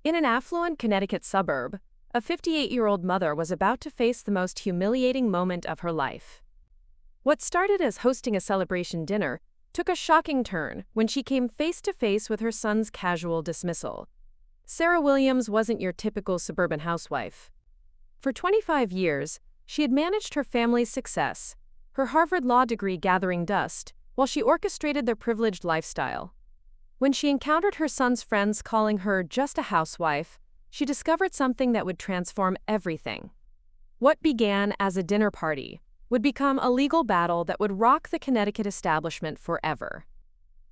In an affluent Connecticut suburb, a 58-year-old mother was about to face the most humiliating moment of her life. What started as hosting a celebration dinner took a shocking turn when she came face to face with her son's casual dismissal. Sarah Williams wasn't your typical suburban housewife. For 25 years, she had managed her family's success, her Harvard law degree gathering dust, while she orchestrated their privileged lifestyle. When she encountered her son's friends calling her just a housewife, she discovered something that would transform everything. What began as a dinner party would become a legal battle that would rock the Connecticut establishment forever.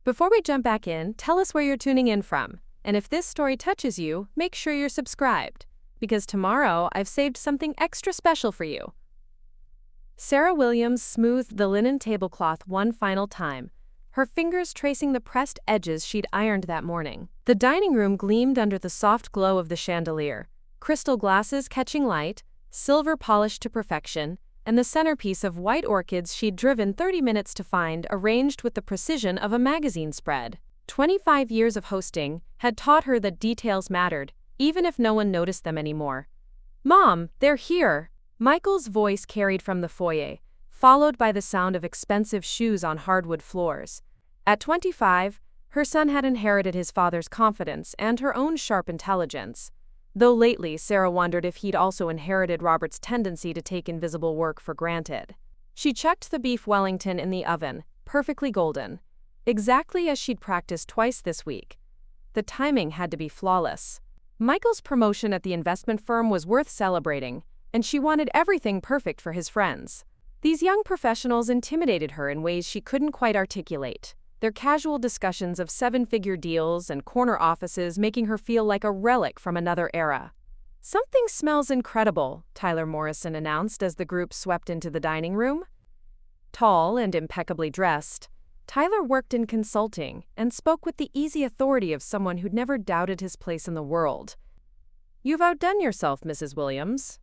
Before we jump back in, tell us where you're tuning in from, and if this story touches you, make sure you're subscribed, because tomorrow I've saved something extra special for you. Sarah Williams smoothed the linen tablecloth one final time, her fingers tracing the pressed edges she'd ironed that morning. The dining room gleamed under the soft glow of the chandelier, crystal glasses catching light, silver polished to perfection, and the centerpiece of white orchids she'd driven 30 minutes to find arranged with the precision of a magazine spread. 25 years of hosting had taught her that details mattered, even if no one noticed them anymore. "Mom, they're here!" Michael's voice carried from the foyer, followed by the sound of expensive shoes on hardwood floors. At 25, her son had inherited his father's confidence and her own sharp intelligence, though lately Sarah wondered if he'd also inherited Robert's tendency to take invisible work for granted. She checked the beef Wellington in the oven, perfectly golden, exactly as she'd practiced twice this week. The timing had to be flawless. Michael's promotion at the investment firm was worth celebrating, and she wanted everything perfect for his friends. These young professionals intimidated her in ways she couldn't quite articulate, their casual discussions of seven-figure deals and corner offices making her feel like a relic from another era. "Something smells incredible," Tyler Morrison announced as the group swept into the dining room. Tall and impeccably dressed, Tyler worked in consulting and spoke with the easy authority of someone who'd never doubted his place in the world. "You've outdone yourself, Mrs. Williams."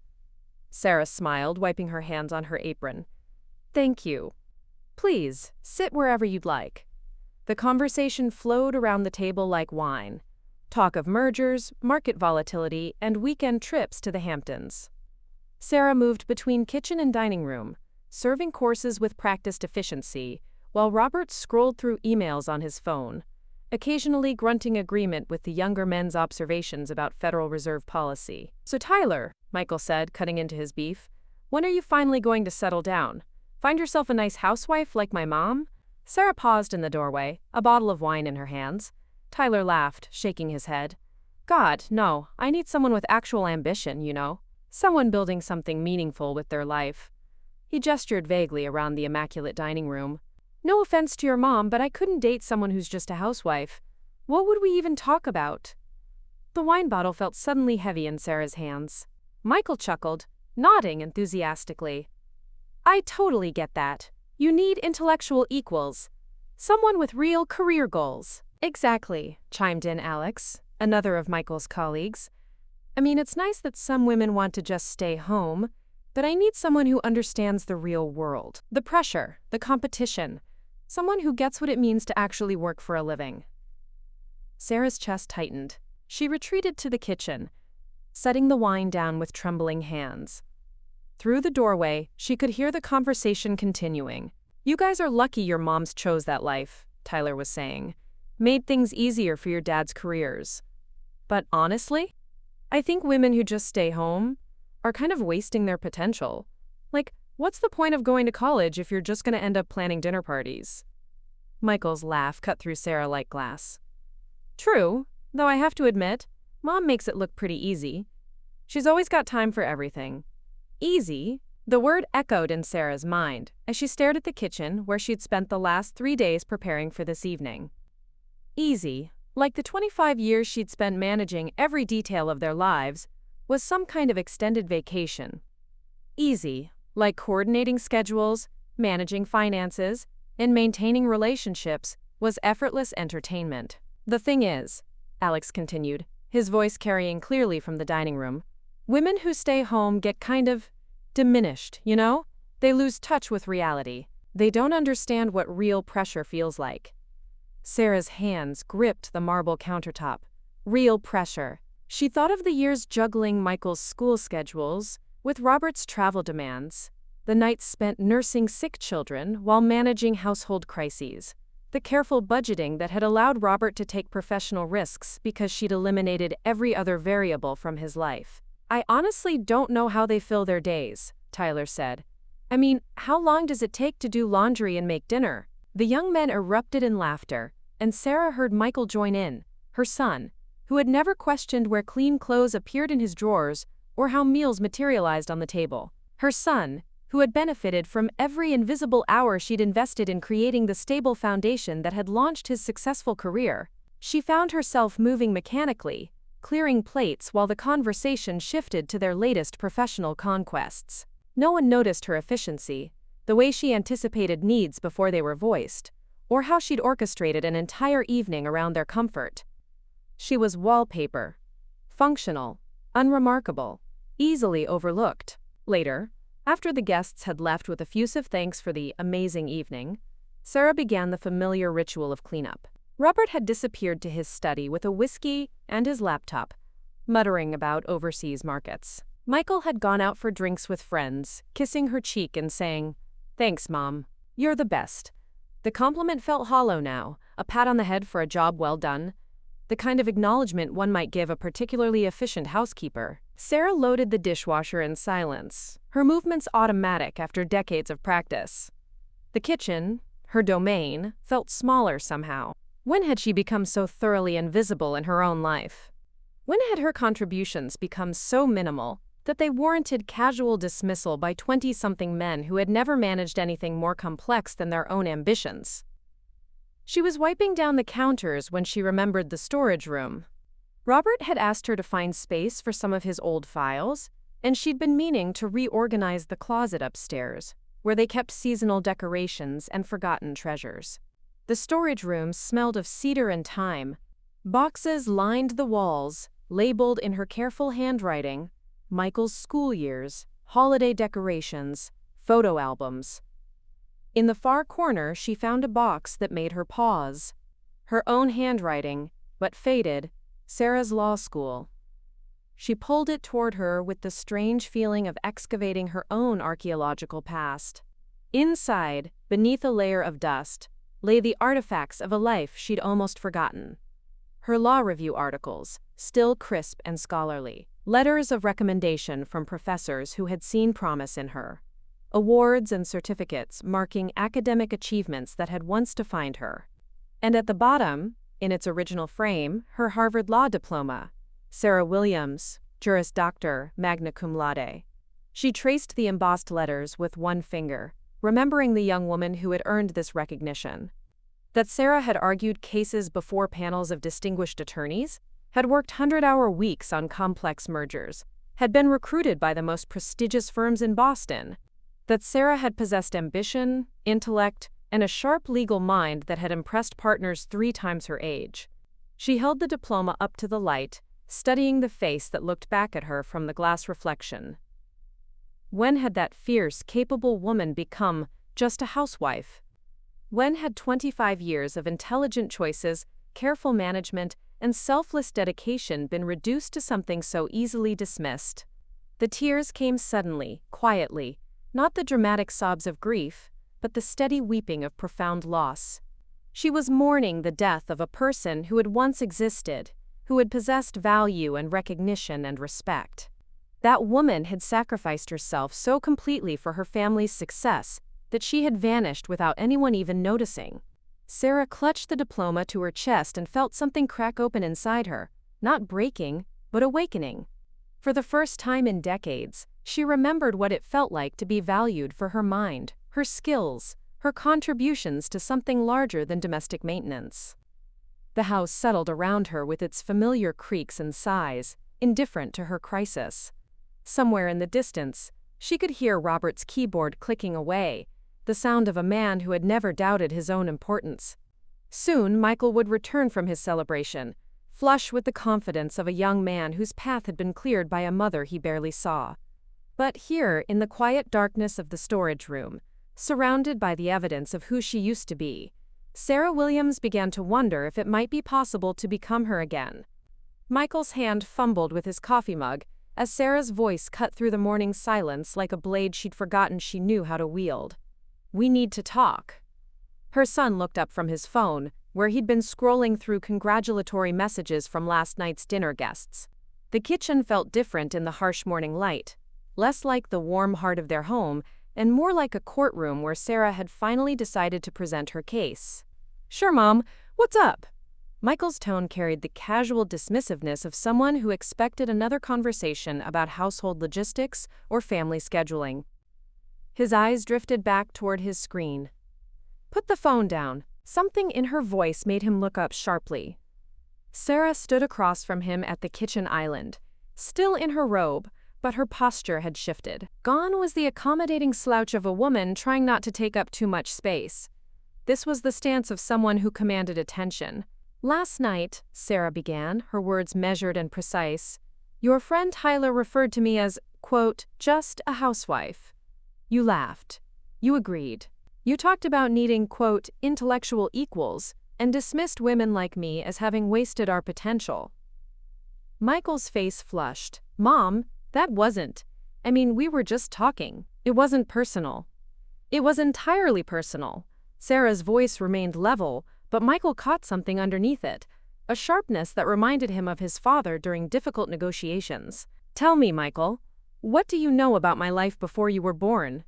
Sarah smiled, wiping her hands on her apron. "Thank you. Please, sit wherever you'd like." The conversation flowed around the table like wine. Talk of mergers, market volatility, and weekend trips to the Hamptons. Sarah moved between kitchen and dining room, serving courses with practiced efficiency, while Robert scrolled through emails on his phone, occasionally grunting agreement with the younger men's observations about Federal Reserve policy. "So Tyler," Michael said, cutting into his beef, "when are you finally going to settle down? Find yourself a nice housewife like my mom?" Sarah paused in the doorway, a bottle of wine in her hands. Tyler laughed, shaking his head. "God, no, I need someone with actual ambition, you know. Someone building something meaningful with their life." He gestured vaguely around the immaculate dining room. "No offense to your mom, but I couldn't date someone who's just a housewife. What would we even talk about?" The wine bottle felt suddenly heavy in Sarah's hands. Michael chuckled, nodding enthusiastically. "I totally get that. You need intellectual equals. Someone with real career goals." "Exactly," chimed in Alex, another of Michael's colleagues. "I mean, it's nice that some women want to just stay home, but I need someone who understands the real world. The pressure, the competition. Someone who gets what it means to actually work for a living." Sarah's chest tightened. She retreated to the kitchen, setting the wine down with trembling hands. Through the doorway, she could hear the conversation continuing. "You guys are lucky your moms chose that life," Tyler was saying. "Made things easier for your dad's careers. But honestly, I think women who just stay home are kind of wasting their potential. Like, what's the point of going to college if you're just going to end up planning dinner parties?" Michael's laugh cut through Sarah like glass. "True, though I have to admit, Mom makes it look pretty easy. She's always got time for everything." Easy? The word echoed in Sarah's mind as she stared at the kitchen where she'd spent the last 3 days preparing for this evening. Easy, like the 25 years she'd spent managing every detail of their lives, was some kind of extended vacation. Easy, like coordinating schedules, managing finances, and maintaining relationships, was effortless entertainment. "The thing is," Alex continued, his voice carrying clearly from the dining room, "women who stay home get kind of diminished, you know? They lose touch with reality. They don't understand what real pressure feels like." Sarah's hands gripped the marble countertop. Real pressure. She thought of the years juggling Michael's school schedules with Robert's travel demands, the nights spent nursing sick children while managing household crises, the careful budgeting that had allowed Robert to take professional risks because she'd eliminated every other variable from his life. "I honestly don't know how they fill their days," Tyler said. "I mean, how long does it take to do laundry and make dinner?" The young men erupted in laughter, and Sarah heard Michael join in, her son, who had never questioned where clean clothes appeared in his drawers or how meals materialized on the table. Her son, who had benefited from every invisible hour she'd invested in creating the stable foundation that had launched his successful career. She found herself moving mechanically, clearing plates while the conversation shifted to their latest professional conquests. No one noticed her efficiency, the way she anticipated needs before they were voiced, or how she'd orchestrated an entire evening around their comfort. She was wallpaper. Functional, unremarkable, easily overlooked. Later, after the guests had left with effusive thanks for the amazing evening, Sarah began the familiar ritual of cleanup. Robert had disappeared to his study with a whiskey and his laptop, muttering about overseas markets. Michael had gone out for drinks with friends, kissing her cheek and saying, "Thanks, Mom. You're the best." The compliment felt hollow now, a pat on the head for a job well done, the kind of acknowledgement one might give a particularly efficient housekeeper. Sarah loaded the dishwasher in silence, her movements automatic after decades of practice. The kitchen, her domain, felt smaller somehow. When had she become so thoroughly invisible in her own life? When had her contributions become so minimal that they warranted casual dismissal by 20-something men who had never managed anything more complex than their own ambitions? She was wiping down the counters when she remembered the storage room. Robert had asked her to find space for some of his old files, and she'd been meaning to reorganize the closet upstairs, where they kept seasonal decorations and forgotten treasures. The storage room smelled of cedar and thyme. Boxes lined the walls, labeled in her careful handwriting, Michael's school years, holiday decorations, photo albums. In the far corner, she found a box that made her pause. Her own handwriting, but faded, Sarah's law school. She pulled it toward her with the strange feeling of excavating her own archaeological past. Inside, beneath a layer of dust, lay the artifacts of a life she'd almost forgotten. Her law review articles, still crisp and scholarly. Letters of recommendation from professors who had seen promise in her. Awards and certificates marking academic achievements that had once defined her. And at the bottom, in its original frame, her Harvard Law diploma, Sarah Williams, Juris Doctor, magna cum laude. She traced the embossed letters with one finger, remembering the young woman who had earned this recognition. That Sarah had argued cases before panels of distinguished attorneys, had worked 100-hour weeks on complex mergers, had been recruited by the most prestigious firms in Boston. That Sarah had possessed ambition, intellect, and a sharp legal mind that had impressed partners 3 times her age. She held the diploma up to the light, studying the face that looked back at her from the glass reflection. When had that fierce, capable woman become just a housewife? When had 25 years of intelligent choices, careful management, and selfless dedication been reduced to something so easily dismissed? The tears came suddenly, quietly, not the dramatic sobs of grief, but the steady weeping of profound loss. She was mourning the death of a person who had once existed, who had possessed value and recognition and respect. That woman had sacrificed herself so completely for her family's success that she had vanished without anyone even noticing. Sarah clutched the diploma to her chest and felt something crack open inside her, not breaking, but awakening. For the first time in decades, she remembered what it felt like to be valued for her mind, her skills, her contributions to something larger than domestic maintenance. The house settled around her with its familiar creaks and sighs, indifferent to her crisis. Somewhere in the distance, she could hear Robert's keyboard clicking away, the sound of a man who had never doubted his own importance. Soon, Michael would return from his celebration, flush with the confidence of a young man whose path had been cleared by a mother he barely saw. But here, in the quiet darkness of the storage room, surrounded by the evidence of who she used to be, Sarah Williams began to wonder if it might be possible to become her again. Michael's hand fumbled with his coffee mug as Sarah's voice cut through the morning silence like a blade she'd forgotten she knew how to wield. "We need to talk." Her son looked up from his phone, where he'd been scrolling through congratulatory messages from last night's dinner guests. The kitchen felt different in the harsh morning light, less like the warm heart of their home and more like a courtroom where Sarah had finally decided to present her case. "Sure, Mom. What's up?" Michael's tone carried the casual dismissiveness of someone who expected another conversation about household logistics or family scheduling. His eyes drifted back toward his screen. "Put the phone down." Something in her voice made him look up sharply. Sarah stood across from him at the kitchen island, still in her robe, but her posture had shifted. Gone was the accommodating slouch of a woman trying not to take up too much space. This was the stance of someone who commanded attention. "Last night," Sarah began, her words measured and precise, "your friend Tyler referred to me as, quote, just a housewife. You laughed. You agreed. You talked about needing, quote, intellectual equals, and dismissed women like me as having wasted our potential." Michael's face flushed. "Mom, that wasn't. I mean, we were just talking. It wasn't personal." "It was entirely personal." Sarah's voice remained level, but Michael caught something underneath it, a sharpness that reminded him of his father during difficult negotiations. "Tell me, Michael, what do you know about my life before you were born?"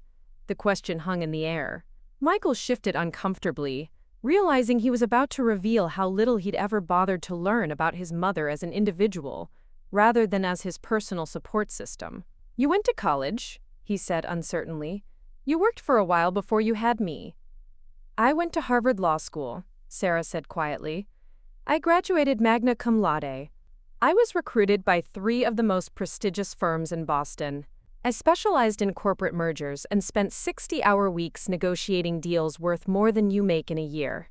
The question hung in the air. Michael shifted uncomfortably, realizing he was about to reveal how little he'd ever bothered to learn about his mother as an individual, rather than as his personal support system. "You went to college," he said uncertainly. "You worked for a while before you had me." "I went to Harvard Law School," Sarah said quietly. "I graduated magna cum laude. I was recruited by 3 of the most prestigious firms in Boston. I specialized in corporate mergers and spent 60-hour weeks negotiating deals worth more than you make in a year."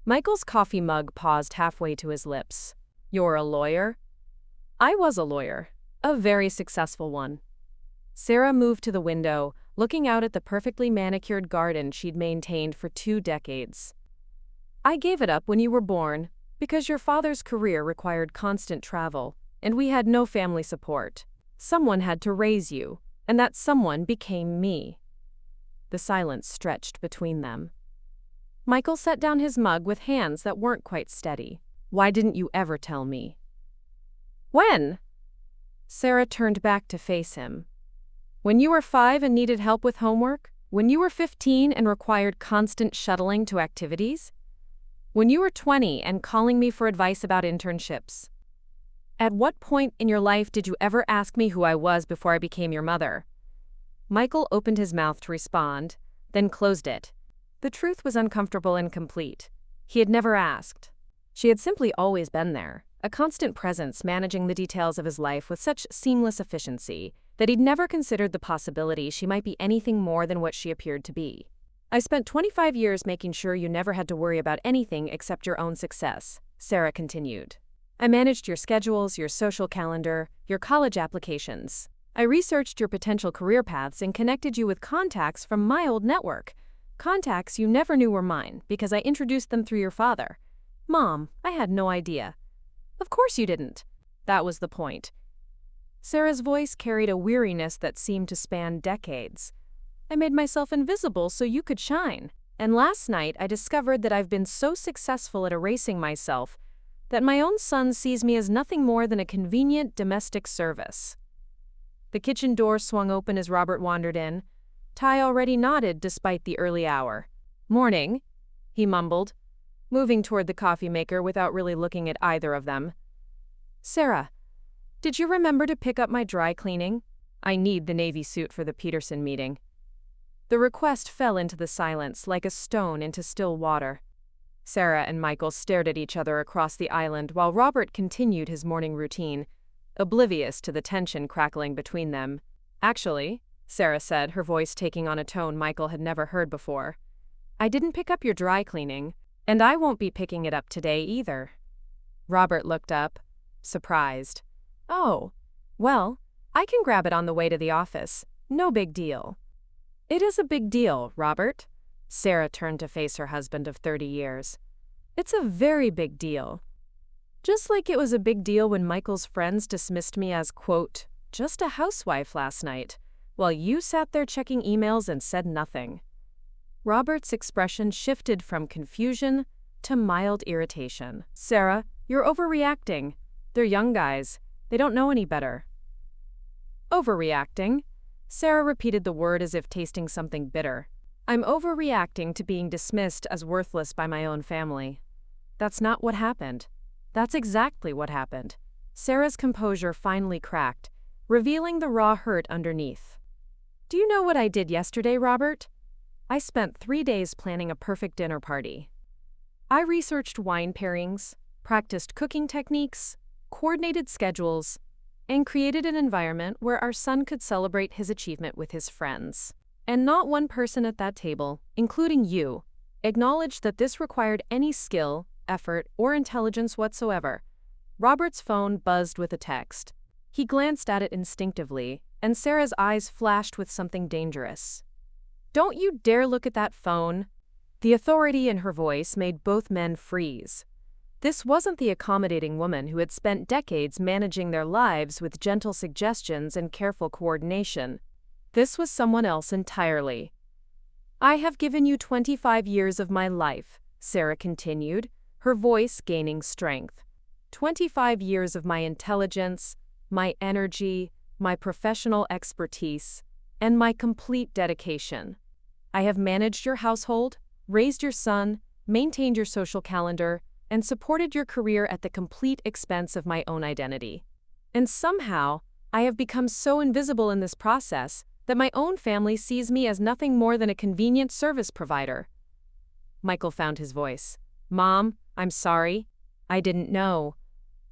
Michael's coffee mug paused halfway to his lips. "You're a lawyer?" "I was a lawyer. A very successful one." Sarah moved to the window, looking out at the perfectly manicured garden she'd maintained for 2 decades. "I gave it up when you were born, because your father's career required constant travel, and we had no family support. Someone had to raise you, and that someone became me." The silence stretched between them. Michael set down his mug with hands that weren't quite steady. "Why didn't you ever tell me?" "When?" Sarah turned back to face him. "When you were 5 and needed help with homework? When you were 15 and required constant shuttling to activities? When you were 20 and calling me for advice about internships? At what point in your life did you ever ask me who I was before I became your mother?" Michael opened his mouth to respond, then closed it. The truth was uncomfortable and complete. He had never asked. She had simply always been there, a constant presence managing the details of his life with such seamless efficiency that he'd never considered the possibility she might be anything more than what she appeared to be. "I spent 25 years making sure you never had to worry about anything except your own success," Sarah continued. "I managed your schedules, your social calendar, your college applications. I researched your potential career paths and connected you with contacts from my old network. Contacts you never knew were mine because I introduced them through your father. Mom, I had no idea." "Of course you didn't." That was the point. Sarah's voice carried a weariness that seemed to span decades. "I made myself invisible so you could shine. And last night I discovered that I've been so successful at erasing myself that my own son sees me as nothing more than a convenient domestic service." The kitchen door swung open as Robert wandered in. Ty already nodded despite the early hour. "Morning," he mumbled, moving toward the coffee maker without really looking at either of them. "Sarah, did you remember to pick up my dry cleaning? I need the navy suit for the Peterson meeting." The request fell into the silence like a stone into still water. Sarah and Michael stared at each other across the island while Robert continued his morning routine, oblivious to the tension crackling between them. "Actually," Sarah said, her voice taking on a tone Michael had never heard before, "I didn't pick up your dry cleaning, and I won't be picking it up today either." Robert looked up, surprised. "Oh, well, I can grab it on the way to the office. No big deal." "It is a big deal, Robert." Sarah turned to face her husband of 30 years. "It's a very big deal." Just like it was a big deal when Michael's friends dismissed me as, quote, just a housewife last night, while you sat there checking emails and said nothing. Robert's expression shifted from confusion to mild irritation. Sarah, you're overreacting. They're young guys. They don't know any better. Overreacting? Sarah repeated the word as if tasting something bitter. I'm overreacting to being dismissed as worthless by my own family. That's not what happened. That's exactly what happened. Sarah's composure finally cracked, revealing the raw hurt underneath. Do you know what I did yesterday, Robert? I spent 3 days planning a perfect dinner party. I researched wine pairings, practiced cooking techniques, coordinated schedules, and created an environment where our son could celebrate his achievement with his friends. And not one person at that table, including you, acknowledged that this required any skill, effort, or intelligence whatsoever. Robert's phone buzzed with a text. He glanced at it instinctively, and Sarah's eyes flashed with something dangerous. Don't you dare look at that phone! The authority in her voice made both men freeze. This wasn't the accommodating woman who had spent decades managing their lives with gentle suggestions and careful coordination. This was someone else entirely. I have given you 25 years of my life, Sarah continued, her voice gaining strength. 25 years of my intelligence, my energy, my professional expertise, and my complete dedication. I have managed your household, raised your son, maintained your social calendar, and supported your career at the complete expense of my own identity. And somehow, I have become so invisible in this process that my own family sees me as nothing more than a convenient service provider. Michael found his voice. Mom, I'm sorry. I didn't know.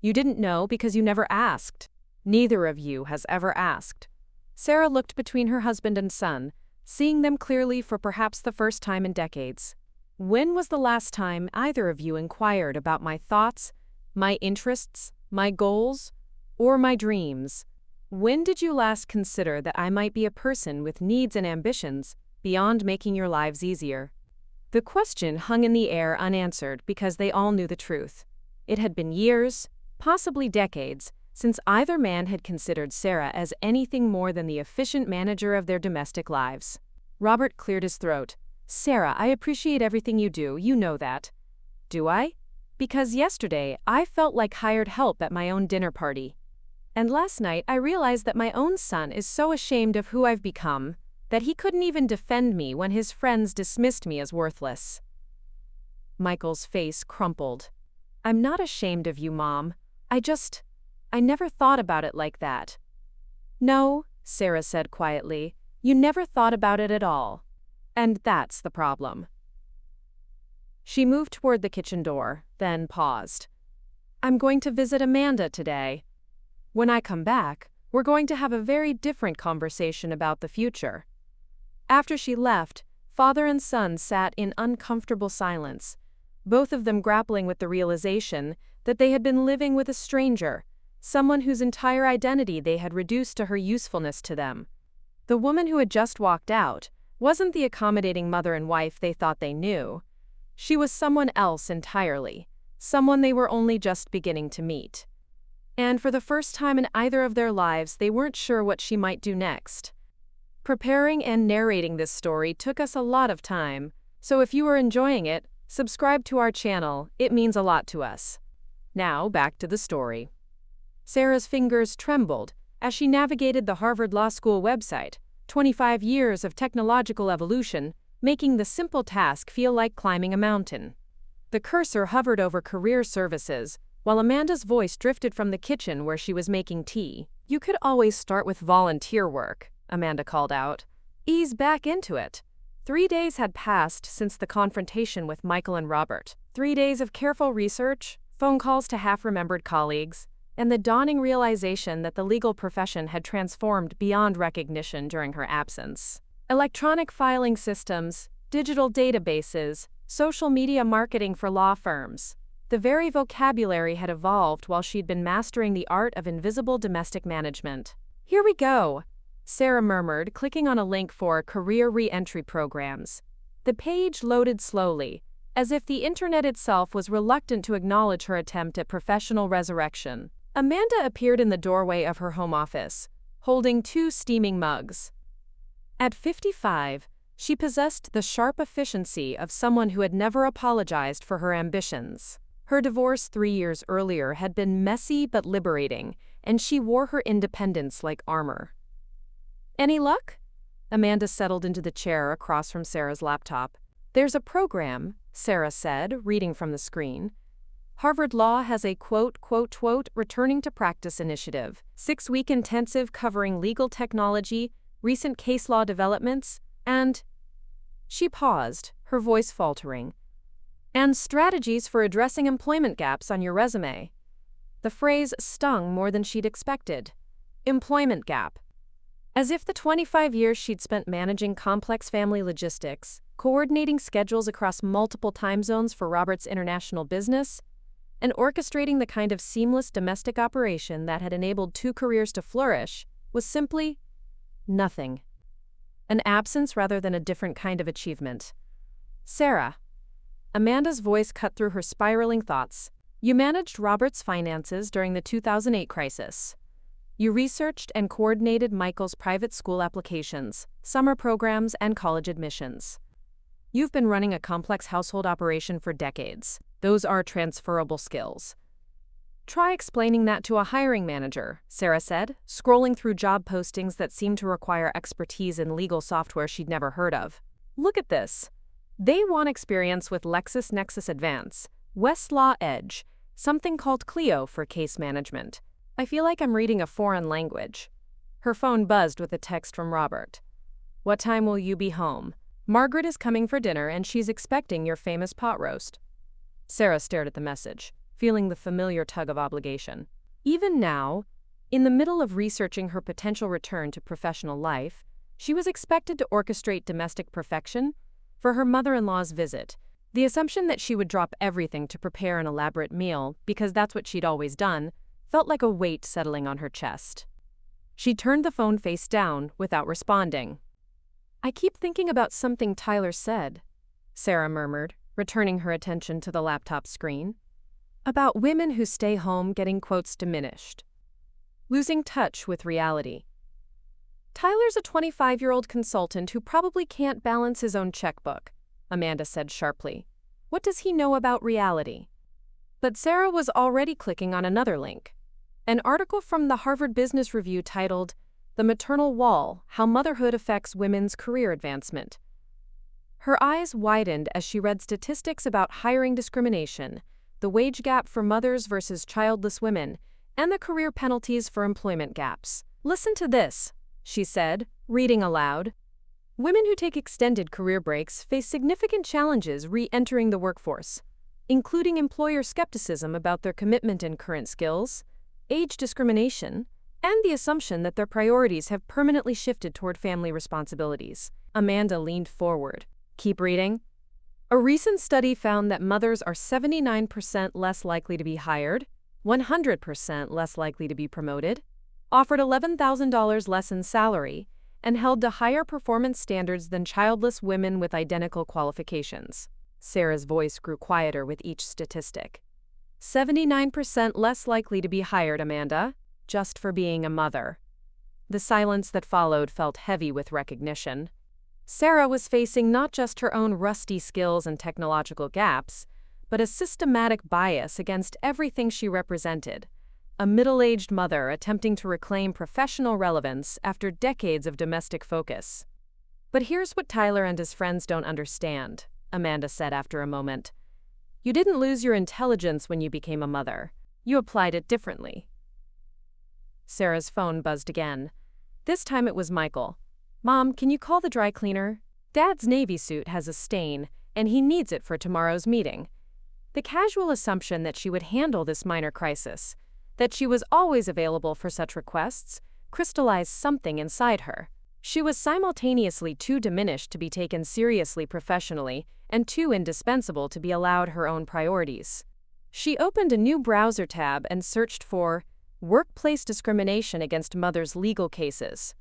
You didn't know because you never asked. Neither of you has ever asked. Sarah looked between her husband and son, seeing them clearly for perhaps the first time in decades. When was the last time either of you inquired about my thoughts, my interests, my goals, or my dreams? When did you last consider that I might be a person with needs and ambitions beyond making your lives easier? The question hung in the air unanswered because they all knew the truth. It had been years, possibly decades, since either man had considered Sarah as anything more than the efficient manager of their domestic lives. Robert cleared his throat. Sarah, I appreciate everything you do, you know that. Do I? Because yesterday I felt like hired help at my own dinner party. And last night I realized that my own son is so ashamed of who I've become that he couldn't even defend me when his friends dismissed me as worthless. Michael's face crumpled. I'm not ashamed of you, Mom. I never thought about it like that. No, Sarah said quietly, you never thought about it at all. And that's the problem. She moved toward the kitchen door, then paused. I'm going to visit Amanda today. When I come back, we're going to have a very different conversation about the future. After she left, father and son sat in uncomfortable silence, both of them grappling with the realization that they had been living with a stranger, someone whose entire identity they had reduced to her usefulness to them. The woman who had just walked out wasn't the accommodating mother and wife they thought they knew. She was someone else entirely, someone they were only just beginning to meet. And for the first time in either of their lives, they weren't sure what she might do next. Preparing and narrating this story took us a lot of time, so if you are enjoying it, subscribe to our channel, it means a lot to us. Now, back to the story. Sarah's fingers trembled as she navigated the Harvard Law School website, 25 years of technological evolution, making the simple task feel like climbing a mountain. The cursor hovered over career services, while Amanda's voice drifted from the kitchen where she was making tea. You could always start with volunteer work, Amanda called out. Ease back into it. 3 days had passed since the confrontation with Michael and Robert. 3 days of careful research, phone calls to half-remembered colleagues, and the dawning realization that the legal profession had transformed beyond recognition during her absence. Electronic filing systems, digital databases, social media marketing for law firms. The very vocabulary had evolved while she'd been mastering the art of invisible domestic management. Here we go, Sarah murmured, clicking on a link for career re-entry programs. The page loaded slowly, as if the internet itself was reluctant to acknowledge her attempt at professional resurrection. Amanda appeared in the doorway of her home office, holding 2 steaming mugs. At 55, she possessed the sharp efficiency of someone who had never apologized for her ambitions. Her divorce 3 years earlier had been messy but liberating, and she wore her independence like armor. "Any luck?" Amanda settled into the chair across from Sarah's laptop. "There's a program," Sarah said, reading from the screen. "Harvard Law has a returning to practice initiative, 6-week intensive covering legal technology, recent case law developments, and..." She paused, her voice faltering. "And strategies for addressing employment gaps on your resume." The phrase stung more than she'd expected. Employment gap. As if the 25 years she'd spent managing complex family logistics, coordinating schedules across multiple time zones for Robert's international business, and orchestrating the kind of seamless domestic operation that had enabled 2 careers to flourish, was simply nothing. An absence rather than a different kind of achievement. "Sarah." Amanda's voice cut through her spiraling thoughts. "You managed Robert's finances during the 2008 crisis. You researched and coordinated Michael's private school applications, summer programs, and college admissions. You've been running a complex household operation for decades. Those are transferable skills." "Try explaining that to a hiring manager," Sarah said, scrolling through job postings that seemed to require expertise in legal software she'd never heard of. "Look at this. They want experience with LexisNexis Advance, Westlaw Edge, something called Clio for case management. I feel like I'm reading a foreign language." Her phone buzzed with a text from Robert. "What time will you be home? Margaret is coming for dinner and she's expecting your famous pot roast." Sarah stared at the message, feeling the familiar tug of obligation. Even now, in the middle of researching her potential return to professional life, she was expected to orchestrate domestic perfection for her mother-in-law's visit. The assumption that she would drop everything to prepare an elaborate meal, because that's what she'd always done, felt like a weight settling on her chest. She turned the phone face down without responding. "I keep thinking about something Tyler said," Sarah murmured, returning her attention to the laptop screen. "About women who stay home getting quotes diminished. Losing touch with reality." "Tyler's a 25-year-old consultant who probably can't balance his own checkbook," Amanda said sharply. "What does he know about reality?" But Sarah was already clicking on another link. An article from the Harvard Business Review titled, "The Maternal Wall: How Motherhood Affects Women's Career Advancement." Her eyes widened as she read statistics about hiring discrimination, the wage gap for mothers versus childless women, and the career penalties for employment gaps. "Listen to this," she said, reading aloud. "Women who take extended career breaks face significant challenges re-entering the workforce, including employer skepticism about their commitment and current skills, age discrimination, and the assumption that their priorities have permanently shifted toward family responsibilities." Amanda leaned forward. "Keep reading." "A recent study found that mothers are 79% less likely to be hired, 100% less likely to be promoted, offered $11,000 less in salary, and held to higher performance standards than childless women with identical qualifications." Sarah's voice grew quieter with each statistic. 79% less likely to be hired, Amanda, just for being a mother." The silence that followed felt heavy with recognition. Sarah was facing not just her own rusty skills and technological gaps, but a systematic bias against everything she represented. A middle-aged mother attempting to reclaim professional relevance after decades of domestic focus. "But here's what Tyler and his friends don't understand," Amanda said after a moment. "You didn't lose your intelligence when you became a mother. You applied it differently." Sarah's phone buzzed again. This time it was Michael. "Mom, can you call the dry cleaner? Dad's Navy suit has a stain, and he needs it for tomorrow's meeting." The casual assumption that she would handle this minor crisis, that she was always available for such requests, crystallized something inside her. She was simultaneously too diminished to be taken seriously professionally and too indispensable to be allowed her own priorities. She opened a new browser tab and searched for "workplace discrimination against mothers legal cases."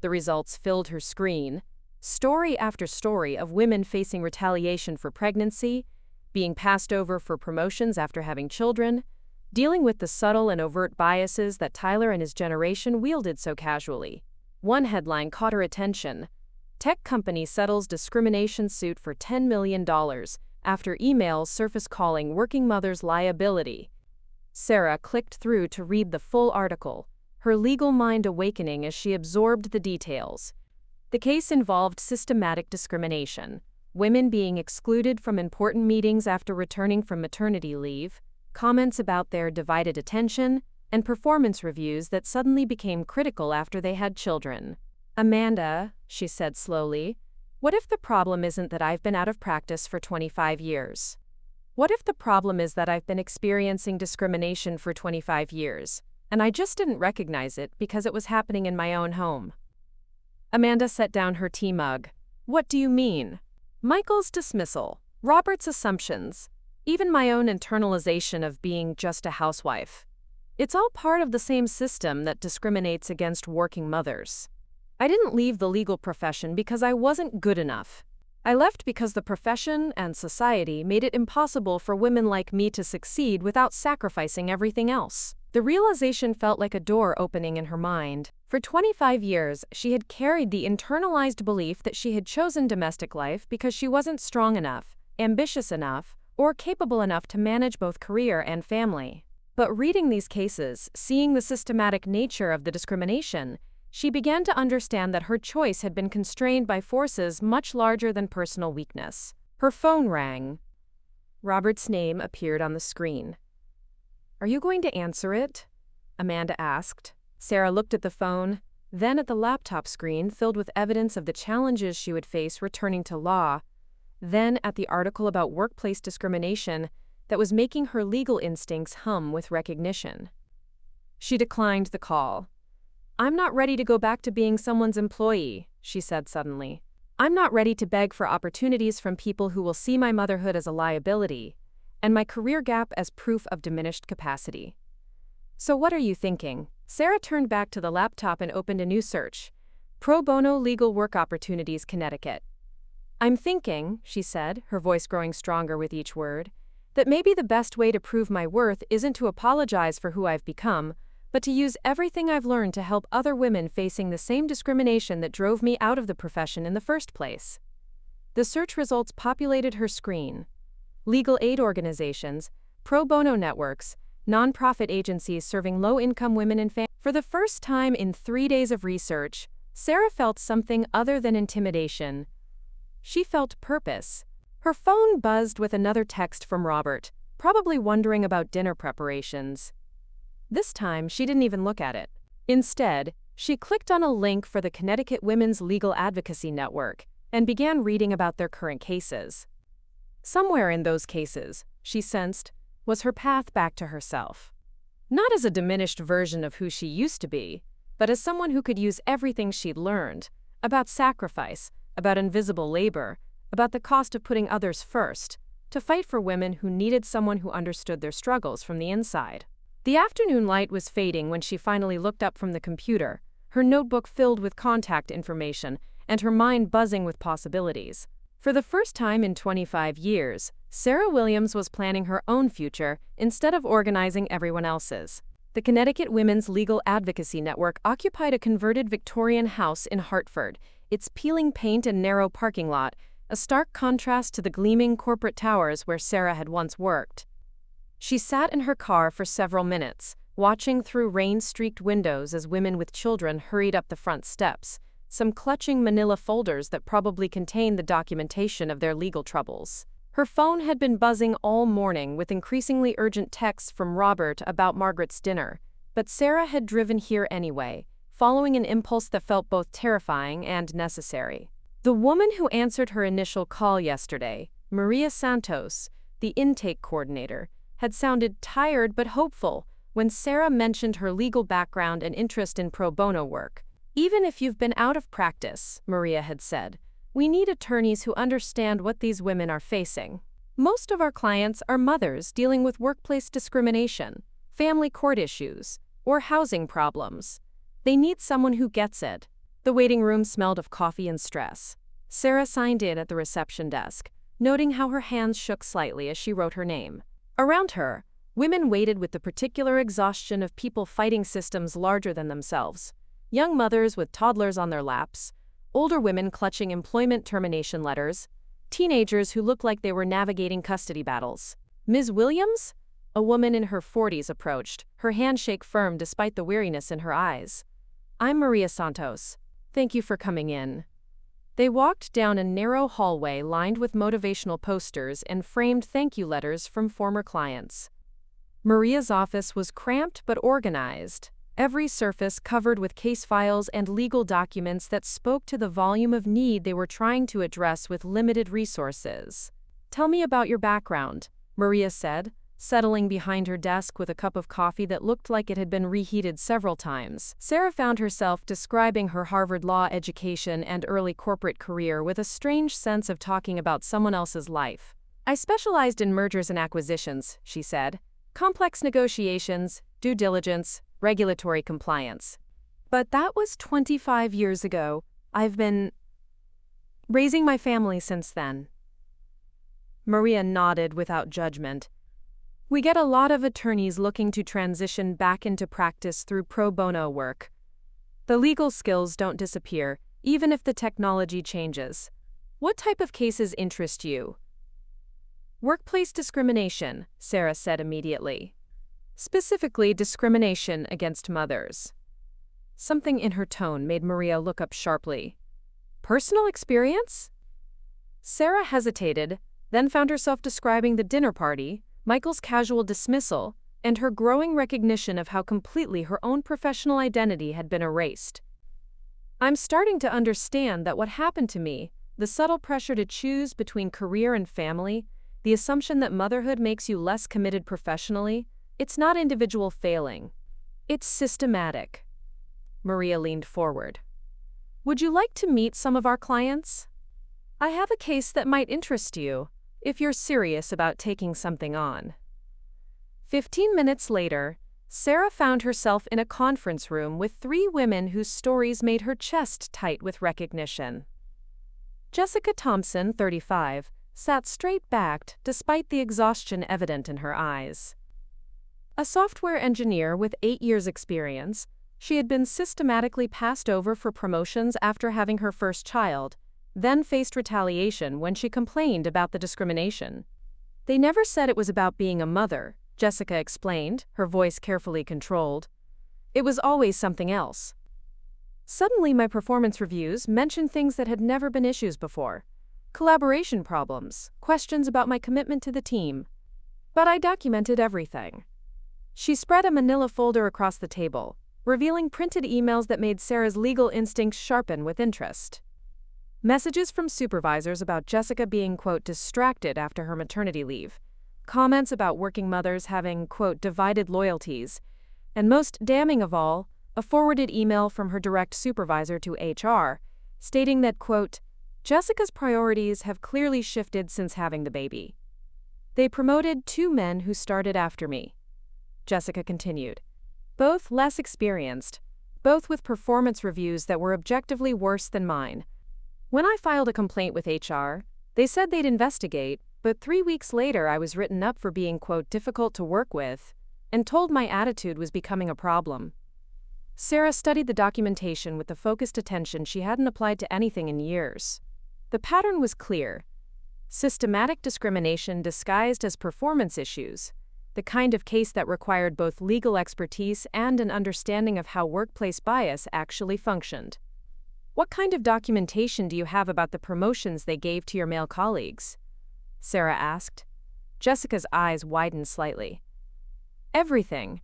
The results filled her screen, story after story of women facing retaliation for pregnancy, being passed over for promotions after having children, dealing with the subtle and overt biases that Tyler and his generation wielded so casually. One headline caught her attention. Tech company settles discrimination suit for $10 million after emails surface calling working mothers liability. Sarah clicked through to read the full article, her legal mind awakening as she absorbed the details. The case involved systematic discrimination, women being excluded from important meetings after returning from maternity leave, comments about their divided attention, and performance reviews that suddenly became critical after they had children. "Amanda," she said slowly, "what if the problem isn't that I've been out of practice for 25 years? What if the problem is that I've been experiencing discrimination for 25 years, and I just didn't recognize it because it was happening in my own home?" Amanda set down her tea mug. "What do you mean?" "Michael's dismissal, Robert's assumptions, even my own internalization of being just a housewife. It's all part of the same system that discriminates against working mothers. I didn't leave the legal profession because I wasn't good enough. I left because the profession and society made it impossible for women like me to succeed without sacrificing everything else." The realization felt like a door opening in her mind. For 25 years, she had carried the internalized belief that she had chosen domestic life because she wasn't strong enough, ambitious enough, or capable enough to manage both career and family. But reading these cases, seeing the systematic nature of the discrimination, she began to understand that her choice had been constrained by forces much larger than personal weakness. Her phone rang. Robert's name appeared on the screen. "Are you going to answer it?" Amanda asked. Sarah looked at the phone, then at the laptop screen filled with evidence of the challenges she would face returning to law, then at the article about workplace discrimination that was making her legal instincts hum with recognition. She declined the call. "I'm not ready to go back to being someone's employee," she said suddenly. "I'm not ready to beg for opportunities from people who will see my motherhood as a liability, and my career gap as proof of diminished capacity. So what are you thinking?" Sarah turned back to the laptop and opened a new search. Pro bono legal work opportunities, Connecticut. "I'm thinking," she said, her voice growing stronger with each word, "that maybe the best way to prove my worth isn't to apologize for who I've become, but to use everything I've learned to help other women facing the same discrimination that drove me out of the profession in the first place." The search results populated her screen. Legal aid organizations, pro bono networks, nonprofit agencies serving low-income women and families. For the first time in 3 days of research, Sarah felt something other than intimidation. She felt purpose. Her phone buzzed with another text from Robert, probably wondering about dinner preparations. This time, she didn't even look at it. Instead, she clicked on a link for the Connecticut Women's Legal Advocacy Network and began reading about their current cases. Somewhere in those cases, she sensed, was her path back to herself. Not as a diminished version of who she used to be, but as someone who could use everything she'd learned about sacrifice, about invisible labor, about the cost of putting others first, to fight for women who needed someone who understood their struggles from the inside. The afternoon light was fading when she finally looked up from the computer, her notebook filled with contact information and her mind buzzing with possibilities. For the first time in 25 years, Sarah Williams was planning her own future instead of organizing everyone else's. The Connecticut Women's Legal Advocacy Network occupied a converted Victorian house in Hartford, its peeling paint and narrow parking lot, a stark contrast to the gleaming corporate towers where Sarah had once worked. She sat in her car for several minutes, watching through rain-streaked windows as women with children hurried up the front steps, some clutching manila folders that probably contained the documentation of their legal troubles. Her phone had been buzzing all morning with increasingly urgent texts from Robert about Margaret's dinner, but Sarah had driven here anyway, following an impulse that felt both terrifying and necessary. The woman who answered her initial call yesterday, Maria Santos, the intake coordinator, had sounded tired but hopeful when Sarah mentioned her legal background and interest in pro bono work. "Even if you've been out of practice," Maria had said, "we need attorneys who understand what these women are facing. Most of our clients are mothers dealing with workplace discrimination, family court issues, or housing problems. They need someone who gets it." The waiting room smelled of coffee and stress. Sarah signed in at the reception desk, noting how her hands shook slightly as she wrote her name. Around her, women waited with the particular exhaustion of people fighting systems larger than themselves. Young mothers with toddlers on their laps, older women clutching employment termination letters, teenagers who looked like they were navigating custody battles. Ms. Williams? A woman in her 40s approached, her handshake firm despite the weariness in her eyes. "I'm Maria Santos. Thank you for coming in." They walked down a narrow hallway lined with motivational posters and framed thank you letters from former clients. Maria's office was cramped but organized, every surface covered with case files and legal documents that spoke to the volume of need they were trying to address with limited resources. "Tell me about your background," Maria said, settling behind her desk with a cup of coffee that looked like it had been reheated several times. Sarah found herself describing her Harvard law education and early corporate career with a strange sense of talking about someone else's life. "I specialized in mergers and acquisitions," she said. "Complex negotiations, due diligence, regulatory compliance. But that was 25 years ago. I've been raising my family since then." Maria nodded without judgment. "We get a lot of attorneys looking to transition back into practice through pro bono work. The legal skills don't disappear, even if the technology changes. What type of cases interest you?" "Workplace discrimination," Sarah said immediately. "Specifically discrimination against mothers." Something in her tone made Maria look up sharply. "Personal experience?" Sarah hesitated, then found herself describing the dinner party, Michael's casual dismissal, and her growing recognition of how completely her own professional identity had been erased. "I'm starting to understand that what happened to me, the subtle pressure to choose between career and family, the assumption that motherhood makes you less committed professionally, it's not individual failing. It's systematic." Maria leaned forward. "Would you like to meet some of our clients? I have a case that might interest you, if you're serious about taking something on." 15 minutes later, Sarah found herself in a conference room with 3 women whose stories made her chest tight with recognition. Jessica Thompson, 35, sat straight-backed despite the exhaustion evident in her eyes. A software engineer with 8 years' experience, she had been systematically passed over for promotions after having her first child, then faced retaliation when she complained about the discrimination. "They never said it was about being a mother," Jessica explained, her voice carefully controlled. "It was always something else. Suddenly my performance reviews mentioned things that had never been issues before. Collaboration problems, questions about my commitment to the team. But I documented everything." She spread a manila folder across the table, revealing printed emails that made Sarah's legal instincts sharpen with interest. Messages from supervisors about Jessica being, quote, distracted after her maternity leave, comments about working mothers having, quote, divided loyalties, and most damning of all, a forwarded email from her direct supervisor to HR, stating that, quote, "Jessica's priorities have clearly shifted since having the baby. They promoted 2 men who started after me," Jessica continued. "Both less experienced, both with performance reviews that were objectively worse than mine. When I filed a complaint with HR, they said they'd investigate, but 3 weeks later I was written up for being, quote, difficult to work with, and told my attitude was becoming a problem." Sarah studied the documentation with the focused attention she hadn't applied to anything in years. The pattern was clear. Systematic discrimination disguised as performance issues, the kind of case that required both legal expertise and an understanding of how workplace bias actually functioned. "What kind of documentation do you have about the promotions they gave to your male colleagues?" Sarah asked. Jessica's eyes widened slightly. "Everything.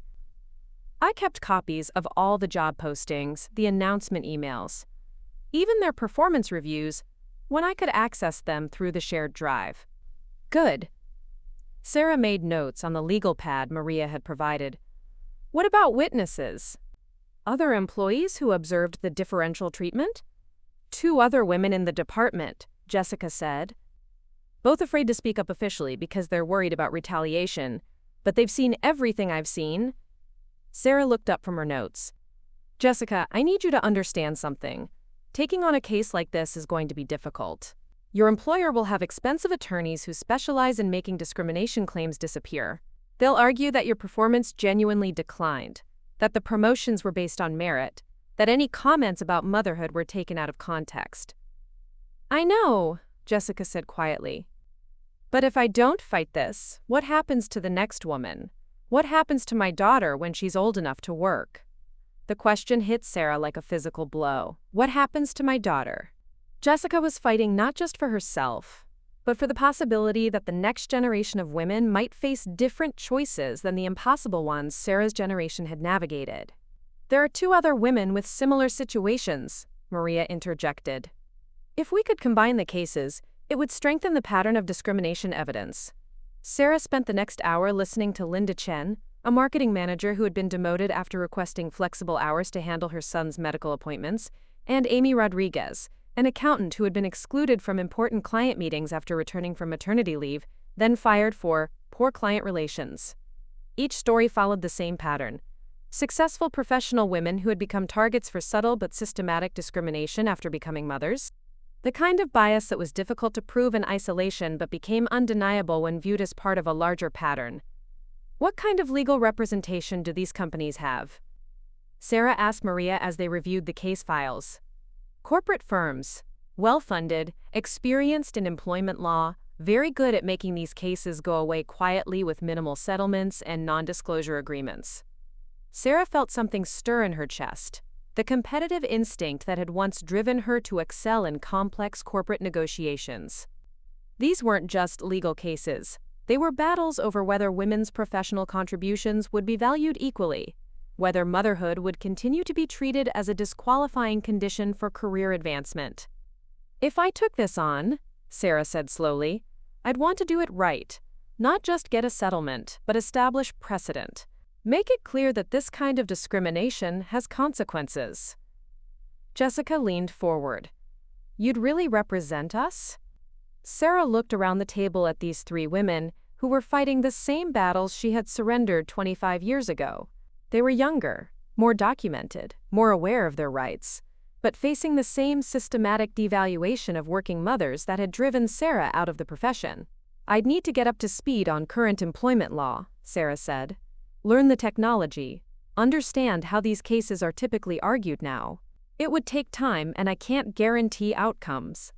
I kept copies of all the job postings, the announcement emails, even their performance reviews, when I could access them through the shared drive." "Good." Sarah made notes on the legal pad Maria had provided. "What about witnesses? Other employees who observed the differential treatment?" "2 other women in the department," Jessica said. "Both afraid to speak up officially because they're worried about retaliation, but they've seen everything I've seen." Sarah looked up from her notes. "Jessica, I need you to understand something. Taking on a case like this is going to be difficult. Your employer will have expensive attorneys who specialize in making discrimination claims disappear. They'll argue that your performance genuinely declined, that the promotions were based on merit, that any comments about motherhood were taken out of context. I know, Jessica said quietly. But if I don't fight this, what happens to the next woman? What happens to my daughter when she's old enough to work? The question hit Sarah like a physical blow. What happens to my daughter? Jessica was fighting not just for herself, but for the possibility that the next generation of women might face different choices than the impossible ones Sarah's generation had navigated. There are two other women with similar situations, Maria interjected. If we could combine the cases, it would strengthen the pattern of discrimination evidence. Sarah spent the next hour listening to Linda Chen, a marketing manager who had been demoted after requesting flexible hours to handle her son's medical appointments, and Amy Rodriguez, an accountant who had been excluded from important client meetings after returning from maternity leave, then fired for poor client relations. Each story followed the same pattern. Successful professional women who had become targets for subtle but systematic discrimination after becoming mothers. The kind of bias that was difficult to prove in isolation but became undeniable when viewed as part of a larger pattern. What kind of legal representation do these companies have? Sarah asked Maria as they reviewed the case files. Corporate firms, well-funded, experienced in employment law, very good at making these cases go away quietly with minimal settlements and non-disclosure agreements. Sarah felt something stir in her chest. The competitive instinct that had once driven her to excel in complex corporate negotiations. These weren't just legal cases. They were battles over whether women's professional contributions would be valued equally, whether motherhood would continue to be treated as a disqualifying condition for career advancement. If I took this on, Sarah said slowly, I'd want to do it right, not just get a settlement, but establish precedent. Make it clear that this kind of discrimination has consequences. Jessica leaned forward. You'd really represent us? Sarah looked around the table at these three women who were fighting the same battles she had surrendered 25 years ago. They were younger, more documented, more aware of their rights, but facing the same systematic devaluation of working mothers that had driven Sarah out of the profession. I'd need to get up to speed on current employment law, Sarah said. Learn the technology, understand how these cases are typically argued now. It would take time and I can't guarantee outcomes.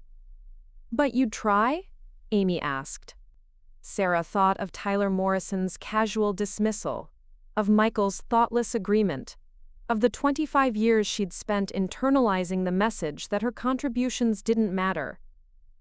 But you'd try? Amy asked. Sarah thought of Tyler Morrison's casual dismissal, of Michael's thoughtless agreement, of the 25 years she'd spent internalizing the message that her contributions didn't matter.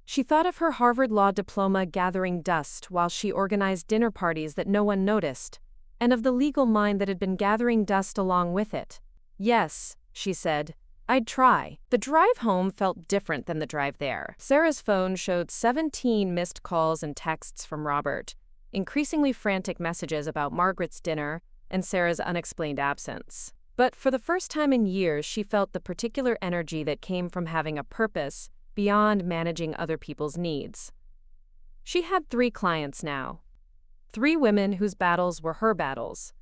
She thought of her Harvard Law diploma gathering dust while she organized dinner parties that no one noticed, and of the legal mind that had been gathering dust along with it. Yes, she said, I'd try. The drive home felt different than the drive there. Sarah's phone showed 17 missed calls and texts from Robert, increasingly frantic messages about Margaret's dinner and Sarah's unexplained absence. But for the first time in years, she felt the particular energy that came from having a purpose beyond managing other people's needs. She had 3 clients now. 3 women whose battles were her battles,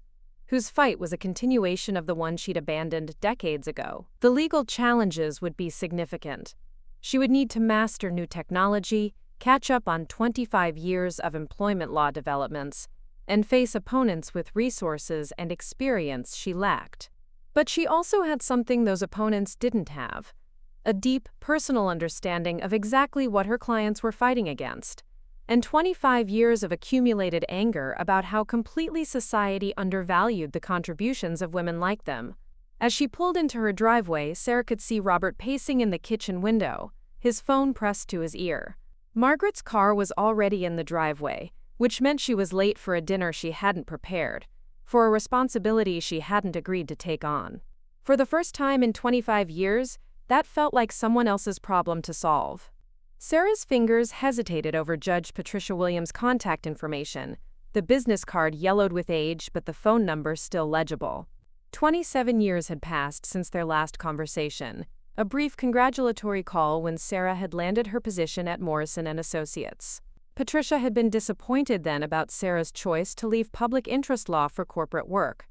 whose fight was a continuation of the one she'd abandoned decades ago. The legal challenges would be significant. She would need to master new technology, catch up on 25 years of employment law developments, and face opponents with resources and experience she lacked. But she also had something those opponents didn't have: a deep, personal understanding of exactly what her clients were fighting against, and 25 years of accumulated anger about how completely society undervalued the contributions of women like them. As she pulled into her driveway, Sarah could see Robert pacing in the kitchen window, his phone pressed to his ear. Margaret's car was already in the driveway, which meant she was late for a dinner she hadn't prepared, for a responsibility she hadn't agreed to take on. For the first time in 25 years, that felt like someone else's problem to solve. Sarah's fingers hesitated over Judge Patricia Williams' contact information, the business card yellowed with age but the phone number still legible. 27 years had passed since their last conversation, a brief congratulatory call when Sarah had landed her position at Morrison & Associates. Patricia had been disappointed then about Sarah's choice to leave public interest law for corporate work.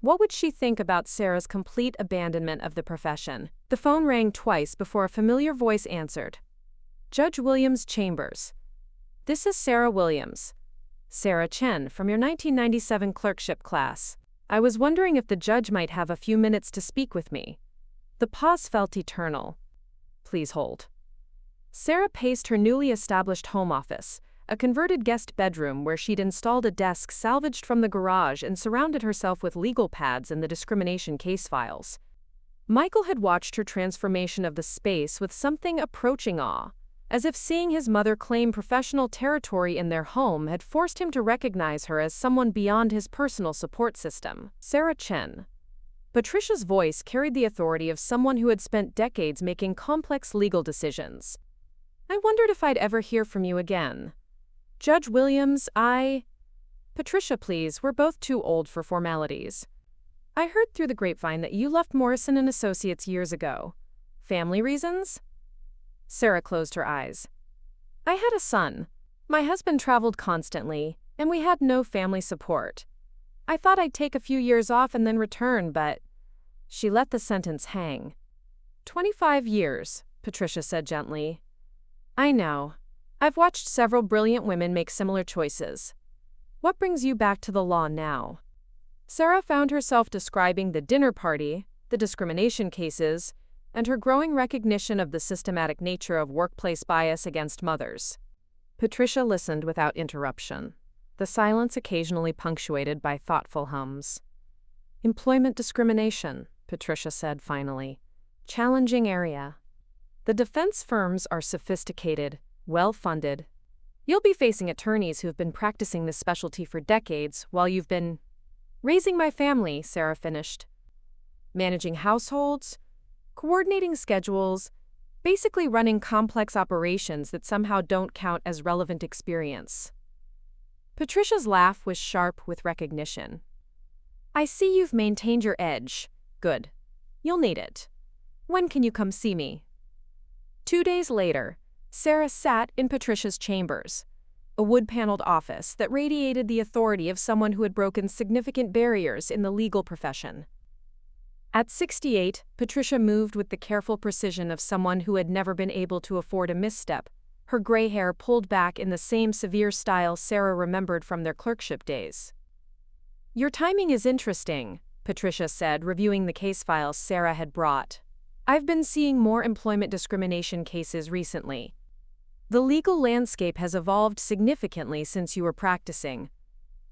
What would she think about Sarah's complete abandonment of the profession? The phone rang twice before a familiar voice answered. Judge Williams' chambers. This is Sarah Williams. Sarah Chen, from your 1997 clerkship class. I was wondering if the judge might have a few minutes to speak with me. The pause felt eternal. Please hold. Sarah paced her newly established home office, a converted guest bedroom where she'd installed a desk salvaged from the garage and surrounded herself with legal pads and the discrimination case files. Michael had watched her transformation of the space with something approaching awe, as if seeing his mother claim professional territory in their home had forced him to recognize her as someone beyond his personal support system. Sarah Chen. Patricia's voice carried the authority of someone who had spent decades making complex legal decisions. I wondered if I'd ever hear from you again. Judge Williams, Patricia, please, we're both too old for formalities. I heard through the grapevine that you left Morrison and Associates years ago. Family reasons? Sarah closed her eyes. I had a son. My husband traveled constantly, and we had no family support. I thought I'd take a few years off and then return, but… She let the sentence hang. 25 years, Patricia said gently. I know. I've watched several brilliant women make similar choices. What brings you back to the law now? Sarah found herself describing the dinner party, the discrimination cases, and her growing recognition of the systematic nature of workplace bias against mothers. Patricia listened without interruption, the silence occasionally punctuated by thoughtful hums. Employment discrimination, Patricia said finally. Challenging area. The defense firms are sophisticated, well-funded. You'll be facing attorneys who've been practicing this specialty for decades while you've been… Raising my family, Sarah finished. Managing households, coordinating schedules, basically running complex operations that somehow don't count as relevant experience. Patricia's laugh was sharp with recognition. I see you've maintained your edge. Good. You'll need it. When can you come see me? 2 days later, Sarah sat in Patricia's chambers, a wood-paneled office that radiated the authority of someone who had broken significant barriers in the legal profession. At 68, Patricia moved with the careful precision of someone who had never been able to afford a misstep, her gray hair pulled back in the same severe style Sarah remembered from their clerkship days. Your timing is interesting, Patricia said, reviewing the case files Sarah had brought. I've been seeing more employment discrimination cases recently. The legal landscape has evolved significantly since you were practicing.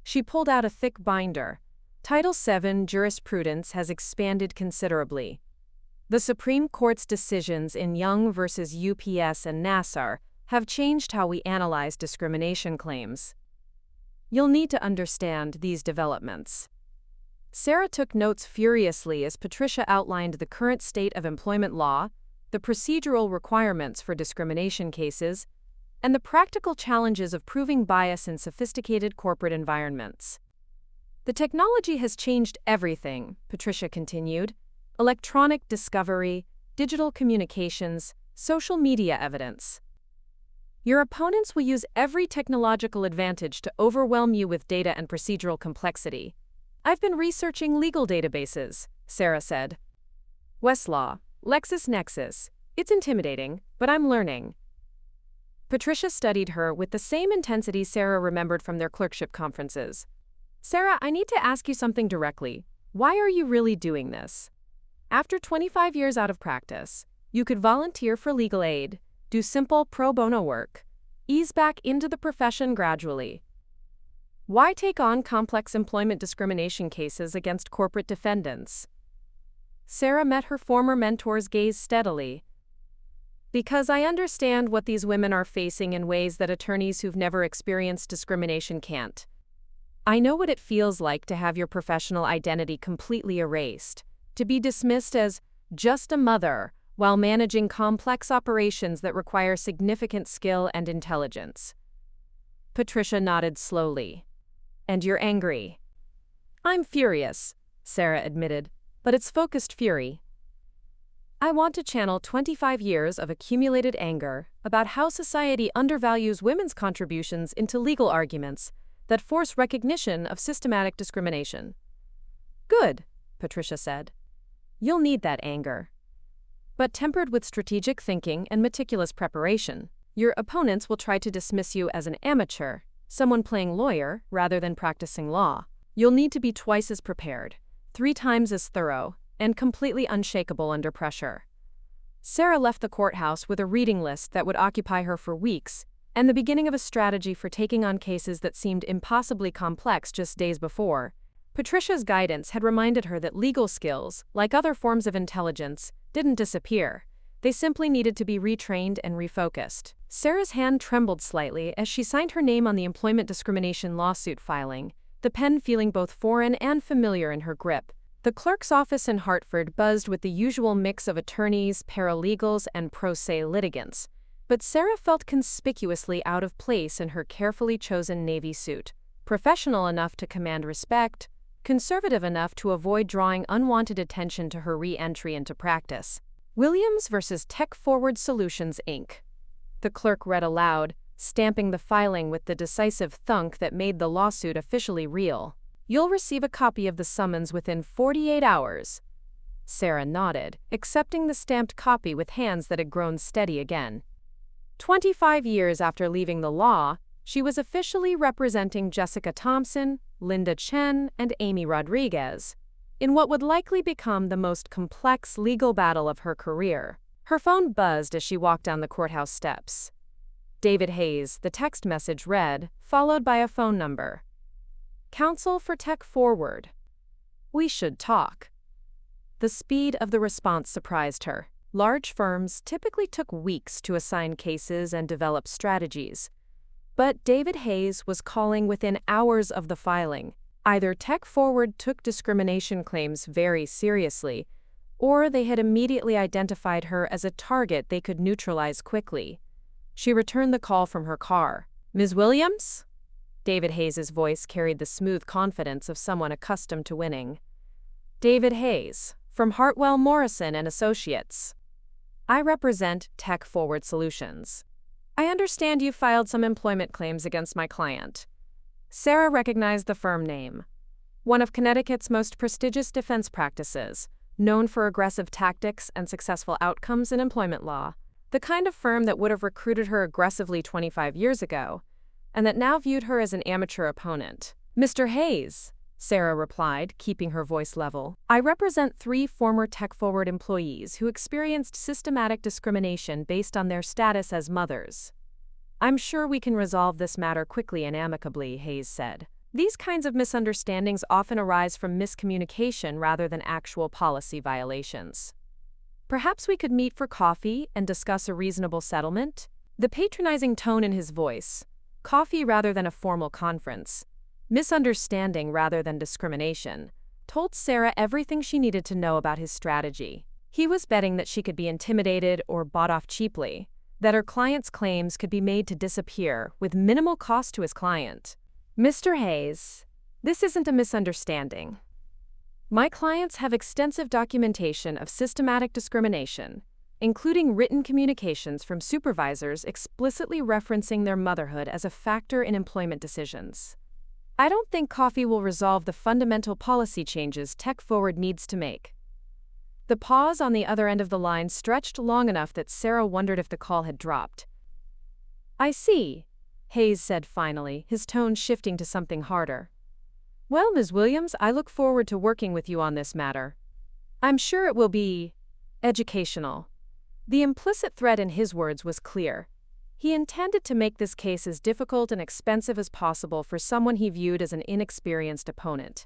She pulled out a thick binder. Title VII jurisprudence has expanded considerably. The Supreme Court's decisions in Young v. UPS and Nassar have changed how we analyze discrimination claims. You'll need to understand these developments. Sarah took notes furiously as Patricia outlined the current state of employment law, the procedural requirements for discrimination cases, and the practical challenges of proving bias in sophisticated corporate environments. The technology has changed everything, Patricia continued. Electronic discovery, digital communications, social media evidence. Your opponents will use every technological advantage to overwhelm you with data and procedural complexity. I've been researching legal databases, Sarah said. Westlaw, LexisNexis. It's intimidating, but I'm learning. Patricia studied her with the same intensity Sarah remembered from their clerkship conferences. Sarah, I need to ask you something directly. Why are you really doing this? After 25 years out of practice, you could volunteer for legal aid, do simple pro bono work, ease back into the profession gradually. Why take on complex employment discrimination cases against corporate defendants? Sarah met her former mentor's gaze steadily. Because I understand what these women are facing in ways that attorneys who've never experienced discrimination can't. I know what it feels like to have your professional identity completely erased, to be dismissed as just a mother while managing complex operations that require significant skill and intelligence. Patricia nodded slowly. And you're angry. I'm furious, Sarah admitted, but it's focused fury. I want to channel 25 years of accumulated anger about how society undervalues women's contributions into legal arguments that force recognition of systematic discrimination. Good, Patricia said. You'll need that anger. But tempered with strategic thinking and meticulous preparation. Your opponents will try to dismiss you as an amateur, someone playing lawyer rather than practicing law. You'll need to be twice as prepared, 3 times as thorough, and completely unshakable under pressure. Sarah left the courthouse with a reading list that would occupy her for weeks, and the beginning of a strategy for taking on cases that seemed impossibly complex just days before. Patricia's guidance had reminded her that legal skills, like other forms of intelligence, didn't disappear. They simply needed to be retrained and refocused. Sarah's hand trembled slightly as she signed her name on the employment discrimination lawsuit filing, the pen feeling both foreign and familiar in her grip. The clerk's office in Hartford buzzed with the usual mix of attorneys, paralegals, and pro se litigants, but Sarah felt conspicuously out of place in her carefully chosen navy suit, professional enough to command respect, conservative enough to avoid drawing unwanted attention to her re-entry into practice. Williams versus Tech Forward Solutions, Inc. The clerk read aloud, stamping the filing with the decisive thunk that made the lawsuit officially real. You'll receive a copy of the summons within 48 hours. Sarah nodded, accepting the stamped copy with hands that had grown steady again. 25 years after leaving the law, she was officially representing Jessica Thompson, Linda Chen, and Amy Rodriguez in what would likely become the most complex legal battle of her career. Her phone buzzed as she walked down the courthouse steps. David Hayes, the text message read, followed by a phone number. Counsel for Tech Forward. We should talk. The speed of the response surprised her. Large firms typically took weeks to assign cases and develop strategies. But David Hayes was calling within hours of the filing. Either Tech Forward took discrimination claims very seriously, or they had immediately identified her as a target they could neutralize quickly. She returned the call from her car. Ms. Williams? David Hayes' voice carried the smooth confidence of someone accustomed to winning. David Hayes, from Hartwell Morrison and Associates. I represent Tech Forward Solutions. I understand you filed some employment claims against my client. Sarah recognized the firm name. One of Connecticut's most prestigious defense practices, known for aggressive tactics and successful outcomes in employment law. The kind of firm that would have recruited her aggressively 25 years ago, and that now viewed her as an amateur opponent. Mr. Hayes, Sarah replied, keeping her voice level. I represent 3 former Tech Forward employees who experienced systematic discrimination based on their status as mothers. I'm sure we can resolve this matter quickly and amicably, Hayes said. These kinds of misunderstandings often arise from miscommunication rather than actual policy violations. Perhaps we could meet for coffee and discuss a reasonable settlement? The patronizing tone in his voice, coffee rather than a formal conference, misunderstanding rather than discrimination, told Sarah everything she needed to know about his strategy. He was betting that she could be intimidated or bought off cheaply, that her client's claims could be made to disappear with minimal cost to his client. Mr. Hayes, this isn't a misunderstanding. My clients have extensive documentation of systematic discrimination, including written communications from supervisors explicitly referencing their motherhood as a factor in employment decisions. I don't think coffee will resolve the fundamental policy changes Tech Forward needs to make. The pause on the other end of the line stretched long enough that Sarah wondered if the call had dropped. I see, Hayes said finally, his tone shifting to something harder. Well, Ms. Williams, I look forward to working with you on this matter. I'm sure it will be educational. The implicit threat in his words was clear. He intended to make this case as difficult and expensive as possible for someone he viewed as an inexperienced opponent.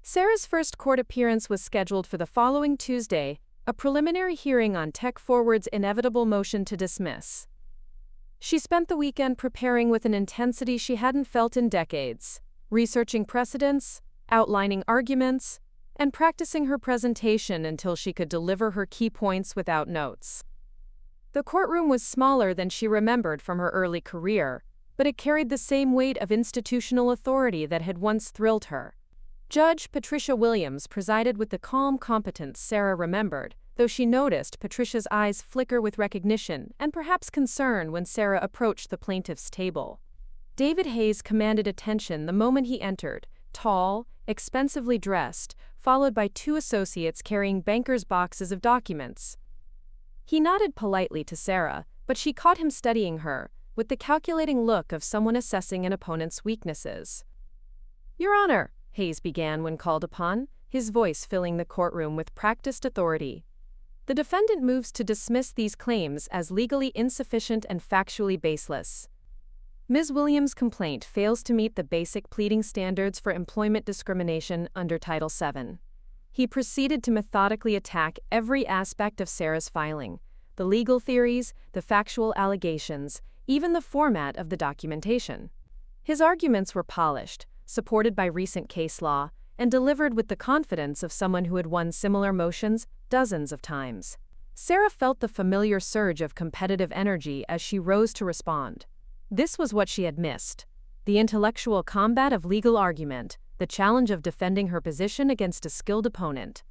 Sarah's first court appearance was scheduled for the following Tuesday, a preliminary hearing on Tech Forward's inevitable motion to dismiss. She spent the weekend preparing with an intensity she hadn't felt in decades, researching precedents, outlining arguments, and practicing her presentation until she could deliver her key points without notes. The courtroom was smaller than she remembered from her early career, but it carried the same weight of institutional authority that had once thrilled her. Judge Patricia Williams presided with the calm competence Sarah remembered, though she noticed Patricia's eyes flicker with recognition and perhaps concern when Sarah approached the plaintiff's table. David Hayes commanded attention the moment he entered, tall, expensively dressed, followed by 2 associates carrying bankers' boxes of documents. He nodded politely to Sarah, but she caught him studying her, with the calculating look of someone assessing an opponent's weaknesses. "Your Honor," Hayes began when called upon, his voice filling the courtroom with practiced authority. "The defendant moves to dismiss these claims as legally insufficient and factually baseless." Ms. Williams' complaint fails to meet the basic pleading standards for employment discrimination under Title VII. He proceeded to methodically attack every aspect of Sarah's filing: the legal theories, the factual allegations, even the format of the documentation. His arguments were polished, supported by recent case law, and delivered with the confidence of someone who had won similar motions dozens of times. Sarah felt the familiar surge of competitive energy as she rose to respond. This was what she had missed: the intellectual combat of legal argument, the challenge of defending her position against a skilled opponent.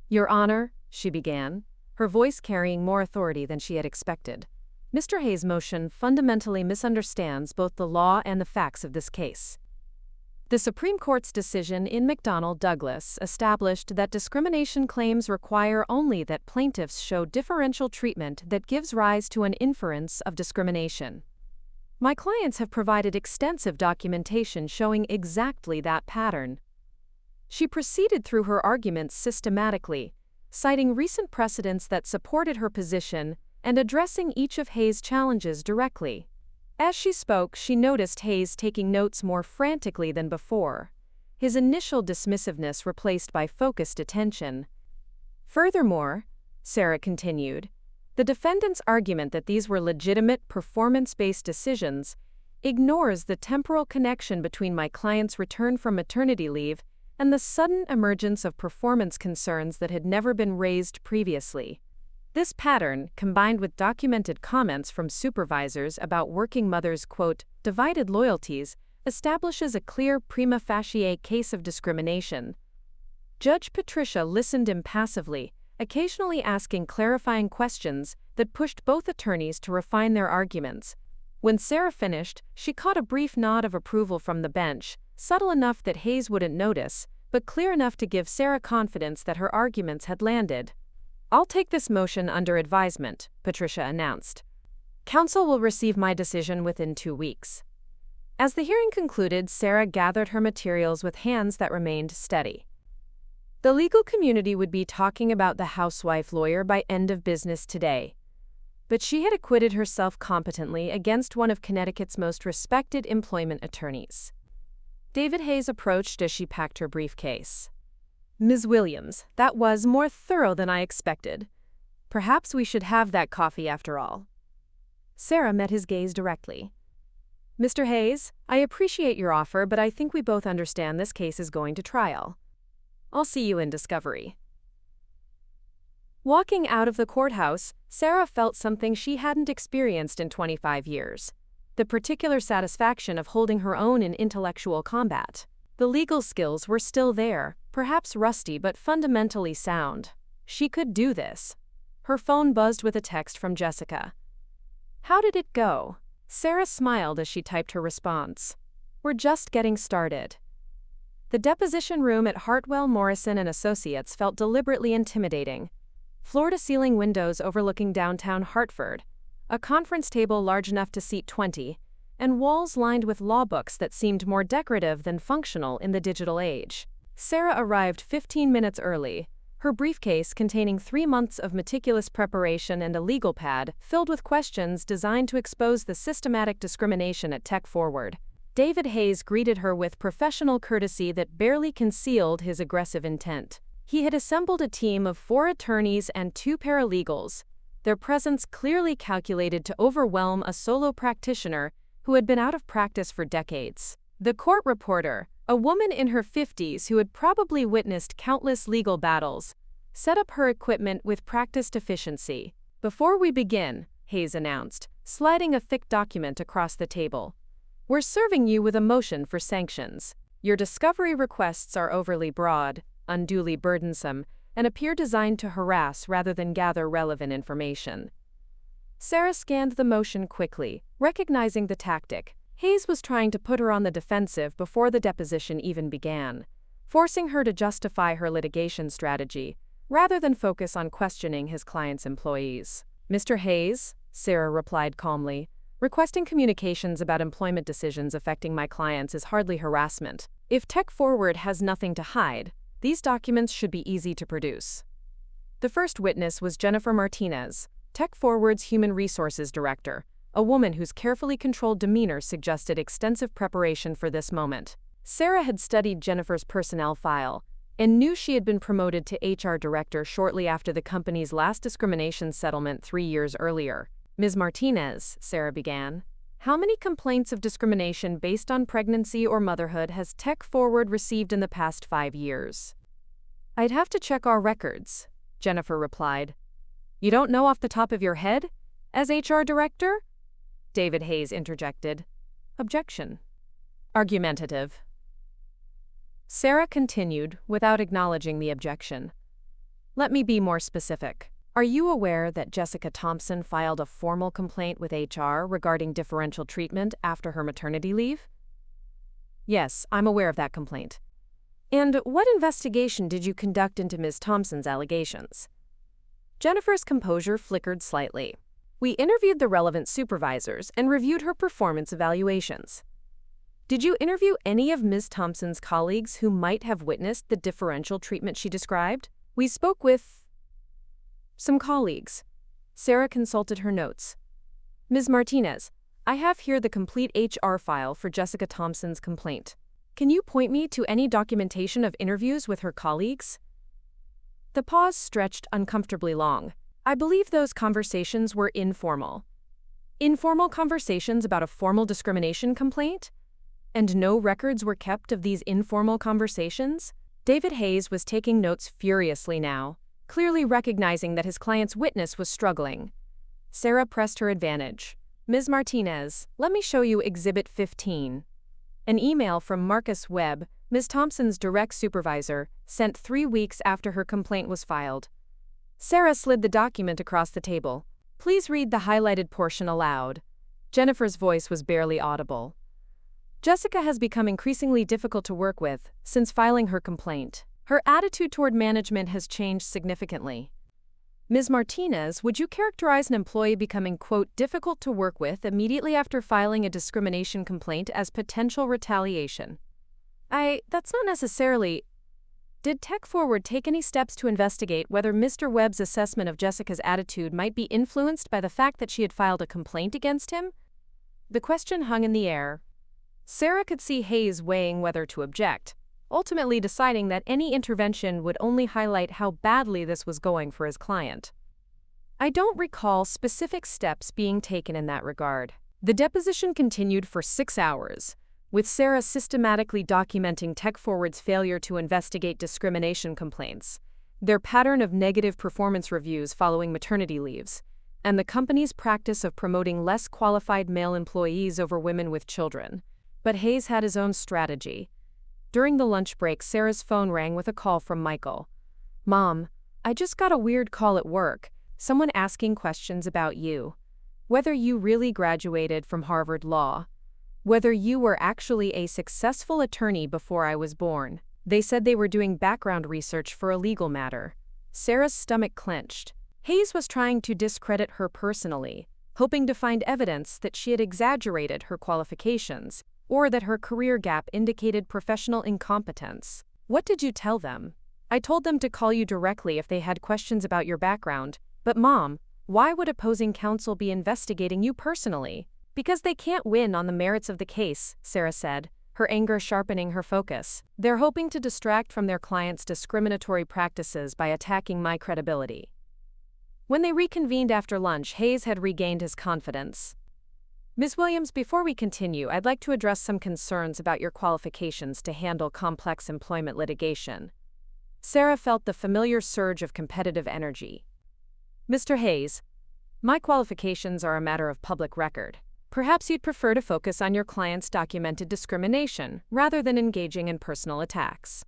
"Your Honor," she began, her voice carrying more authority than she had expected, "Mr. Hayes' motion fundamentally misunderstands both the law and the facts of this case. The Supreme Court's decision in McDonnell-Douglas established that discrimination claims require only that plaintiffs show differential treatment that gives rise to an inference of discrimination. My clients have provided extensive documentation showing exactly that pattern." She proceeded through her arguments systematically, citing recent precedents that supported her position and addressing each of Hayes' challenges directly. As she spoke, she noticed Hayes taking notes more frantically than before, his initial dismissiveness replaced by focused attention. "Furthermore," Sarah continued, "the defendant's argument that these were legitimate, performance-based decisions ignores the temporal connection between my client's return from maternity leave and the sudden emergence of performance concerns that had never been raised previously. This pattern, combined with documented comments from supervisors about working mothers' quote, divided loyalties, establishes a clear prima facie case of discrimination." Judge Patricia listened impassively, occasionally asking clarifying questions that pushed both attorneys to refine their arguments. When Sarah finished, she caught a brief nod of approval from the bench, subtle enough that Hayes wouldn't notice, but clear enough to give Sarah confidence that her arguments had landed. "I'll take this motion under advisement," Patricia announced. "Counsel will receive my decision within 2 weeks." As the hearing concluded, Sarah gathered her materials with hands that remained steady. The legal community would be talking about the housewife lawyer by end of business today. But she had acquitted herself competently against one of Connecticut's most respected employment attorneys. David Hayes approached as she packed her briefcase. "Ms. Williams, that was more thorough than I expected. Perhaps we should have that coffee after all." Sarah met his gaze directly. "Mr. Hayes, I appreciate your offer, but I think we both understand this case is going to trial. I'll see you in discovery." Walking out of the courthouse, Sarah felt something she hadn't experienced in 25 years: the particular satisfaction of holding her own in intellectual combat. The legal skills were still there, perhaps rusty but fundamentally sound. She could do this. Her phone buzzed with a text from Jessica. "How did it go?" Sarah smiled as she typed her response. "We're just getting started." The deposition room at Hartwell Morrison & Associates felt deliberately intimidating. Floor-to-ceiling windows overlooking downtown Hartford, a conference table large enough to seat 20, and walls lined with law books that seemed more decorative than functional in the digital age. Sarah arrived 15 minutes early, her briefcase containing 3 months of meticulous preparation and a legal pad filled with questions designed to expose the systematic discrimination at Tech Forward. David Hayes greeted her with professional courtesy that barely concealed his aggressive intent. He had assembled a team of 4 attorneys and 2 paralegals, their presence clearly calculated to overwhelm a solo practitioner who had been out of practice for decades. The court reporter, a woman in her 50s who had probably witnessed countless legal battles, set up her equipment with practiced efficiency. "Before we begin," Hayes announced, sliding a thick document across the table, "we're serving you with a motion for sanctions. Your discovery requests are overly broad, unduly burdensome, and appear designed to harass rather than gather relevant information." Sarah scanned the motion quickly, recognizing the tactic. Hayes was trying to put her on the defensive before the deposition even began, forcing her to justify her litigation strategy, rather than focus on questioning his client's employees. "Mr. Hayes," Sarah replied calmly. Requesting communications about employment decisions affecting my clients is hardly harassment. If Tech Forward has nothing to hide, these documents should be easy to produce. The first witness was Jennifer Martinez, Tech Forward's Human Resources Director, a woman whose carefully controlled demeanor suggested extensive preparation for this moment. Sarah had studied Jennifer's personnel file and knew she had been promoted to HR Director shortly after the company's last discrimination settlement 3 years earlier. Ms. Martinez, Sarah began, how many complaints of discrimination based on pregnancy or motherhood has Tech Forward received in the past 5 years? I'd have to check our records, Jennifer replied. You don't know off the top of your head? As HR Director? David Hayes interjected. Objection. Argumentative. Sarah continued without acknowledging the objection. Let me be more specific. Are you aware that Jessica Thompson filed a formal complaint with HR regarding differential treatment after her maternity leave? Yes, I'm aware of that complaint. And what investigation did you conduct into Ms. Thompson's allegations? Jennifer's composure flickered slightly. We interviewed the relevant supervisors and reviewed her performance evaluations. Did you interview any of Ms. Thompson's colleagues who might have witnessed the differential treatment she described? We spoke with some colleagues. Sarah consulted her notes. Ms. Martinez, I have here the complete HR file for Jessica Thompson's complaint. Can you point me to any documentation of interviews with her colleagues? The pause stretched uncomfortably long. I believe those conversations were informal. Informal conversations about a formal discrimination complaint? And no records were kept of these informal conversations? David Hayes was taking notes furiously now, clearly recognizing that his client's witness was struggling. Sarah pressed her advantage. Ms. Martinez, let me show you Exhibit 15. An email from Marcus Webb, Ms. Thompson's direct supervisor, sent 3 weeks after her complaint was filed. Sarah slid the document across the table. Please read the highlighted portion aloud. Jennifer's voice was barely audible. Jessica has become increasingly difficult to work with since filing her complaint. Her attitude toward management has changed significantly. Ms. Martinez, would you characterize an employee becoming, quote, difficult to work with immediately after filing a discrimination complaint as potential retaliation? That's not necessarily. Did Tech Forward take any steps to investigate whether Mr. Webb's assessment of Jessica's attitude might be influenced by the fact that she had filed a complaint against him? The question hung in the air. Sarah could see Hayes weighing whether to object, ultimately deciding that any intervention would only highlight how badly this was going for his client. I don't recall specific steps being taken in that regard. The deposition continued for 6 hours, with Sarah systematically documenting Tech Forward's failure to investigate discrimination complaints, their pattern of negative performance reviews following maternity leaves, and the company's practice of promoting less qualified male employees over women with children. But Hayes had his own strategy. During the lunch break, Sarah's phone rang with a call from Michael. Mom, I just got a weird call at work. Someone asking questions about you. Whether you really graduated from Harvard Law. Whether you were actually a successful attorney before I was born. They said they were doing background research for a legal matter. Sarah's stomach clenched. Hayes was trying to discredit her personally, hoping to find evidence that she had exaggerated her qualifications, or that her career gap indicated professional incompetence. What did you tell them? I told them to call you directly if they had questions about your background. But Mom, why would opposing counsel be investigating you personally? Because they can't win on the merits of the case, Sarah said, her anger sharpening her focus. They're hoping to distract from their client's discriminatory practices by attacking my credibility. When they reconvened after lunch, Hayes had regained his confidence. Ms. Williams, before we continue, I'd like to address some concerns about your qualifications to handle complex employment litigation. Sarah felt the familiar surge of competitive energy. Mr. Hayes, my qualifications are a matter of public record. Perhaps you'd prefer to focus on your client's documented discrimination rather than engaging in personal attacks.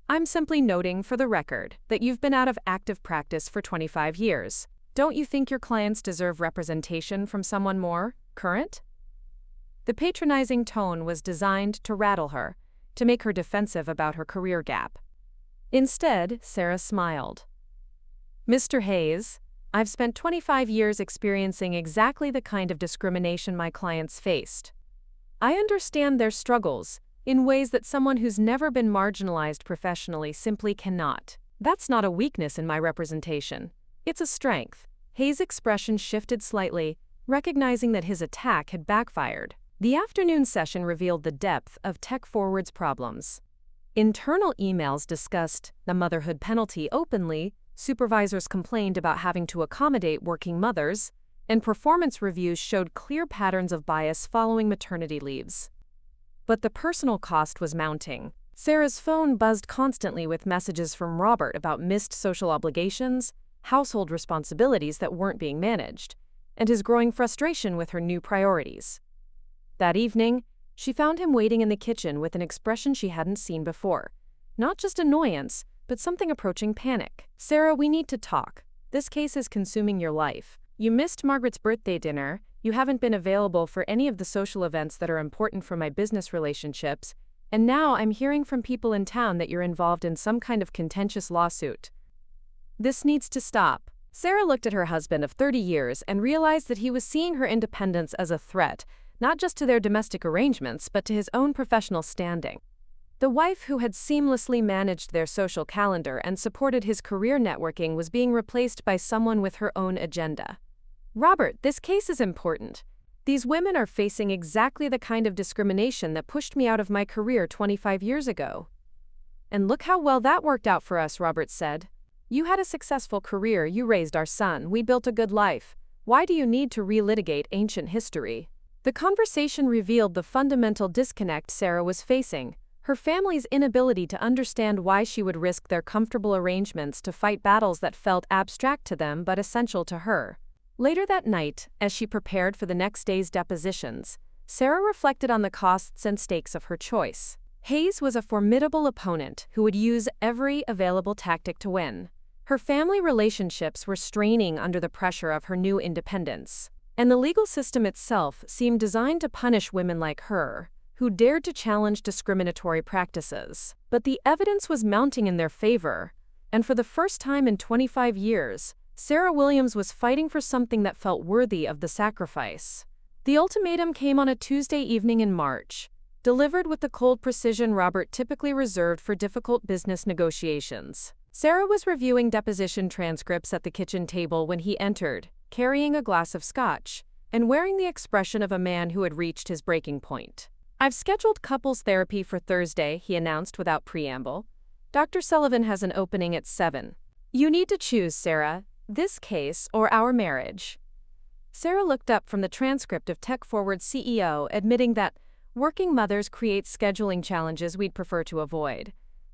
I'm simply noting for the record that you've been out of active practice for 25 years. Don't you think your clients deserve representation from someone more current? The patronizing tone was designed to rattle her, to make her defensive about her career gap. Instead, Sarah smiled. Mr. Hayes, I've spent 25 years experiencing exactly the kind of discrimination my clients faced. I understand their struggles in ways that someone who's never been marginalized professionally simply cannot. That's not a weakness in my representation. It's a strength. Hayes' expression shifted slightly, recognizing that his attack had backfired. The afternoon session revealed the depth of Tech Forward's problems. Internal emails discussed the motherhood penalty openly, supervisors complained about having to accommodate working mothers, and performance reviews showed clear patterns of bias following maternity leaves. But the personal cost was mounting. Sarah's phone buzzed constantly with messages from Robert about missed social obligations, household responsibilities that weren't being managed, and his growing frustration with her new priorities. That evening, she found him waiting in the kitchen with an expression she hadn't seen before. Not just annoyance, but something approaching panic. "Sarah, we need to talk. This case is consuming your life. You missed Margaret's birthday dinner, you haven't been available for any of the social events that are important for my business relationships, and now I'm hearing from people in town that you're involved in some kind of contentious lawsuit. This needs to stop." Sarah looked at her husband of 30 years and realized that he was seeing her independence as a threat, not just to their domestic arrangements, but to his own professional standing. The wife who had seamlessly managed their social calendar and supported his career networking was being replaced by someone with her own agenda. "Robert, this case is important. These women are facing exactly the kind of discrimination that pushed me out of my career 25 years ago. And look how well that worked out for us," Robert said. "You had a successful career, you raised our son, we built a good life. Why do you need to relitigate ancient history?" The conversation revealed the fundamental disconnect Sarah was facing. Her family's inability to understand why she would risk their comfortable arrangements to fight battles that felt abstract to them but essential to her. Later that night, as she prepared for the next day's depositions, Sarah reflected on the costs and stakes of her choice. Hayes was a formidable opponent who would use every available tactic to win. Her family relationships were straining under the pressure of her new independence, and the legal system itself seemed designed to punish women like her, who dared to challenge discriminatory practices. But the evidence was mounting in their favor, and for the first time in 25 years, Sarah Williams was fighting for something that felt worthy of the sacrifice. The ultimatum came on a Tuesday evening in March, delivered with the cold precision Robert typically reserved for difficult business negotiations. Sarah was reviewing deposition transcripts at the kitchen table when he entered, carrying a glass of scotch, and wearing the expression of a man who had reached his breaking point. "I've scheduled couples therapy for Thursday," he announced without preamble. "Dr. Sullivan has an opening at 7. You need to choose, Sarah, this case or our marriage." Sarah looked up from the transcript of Tech Forward's CEO, admitting that working mothers create scheduling challenges we'd prefer to avoid.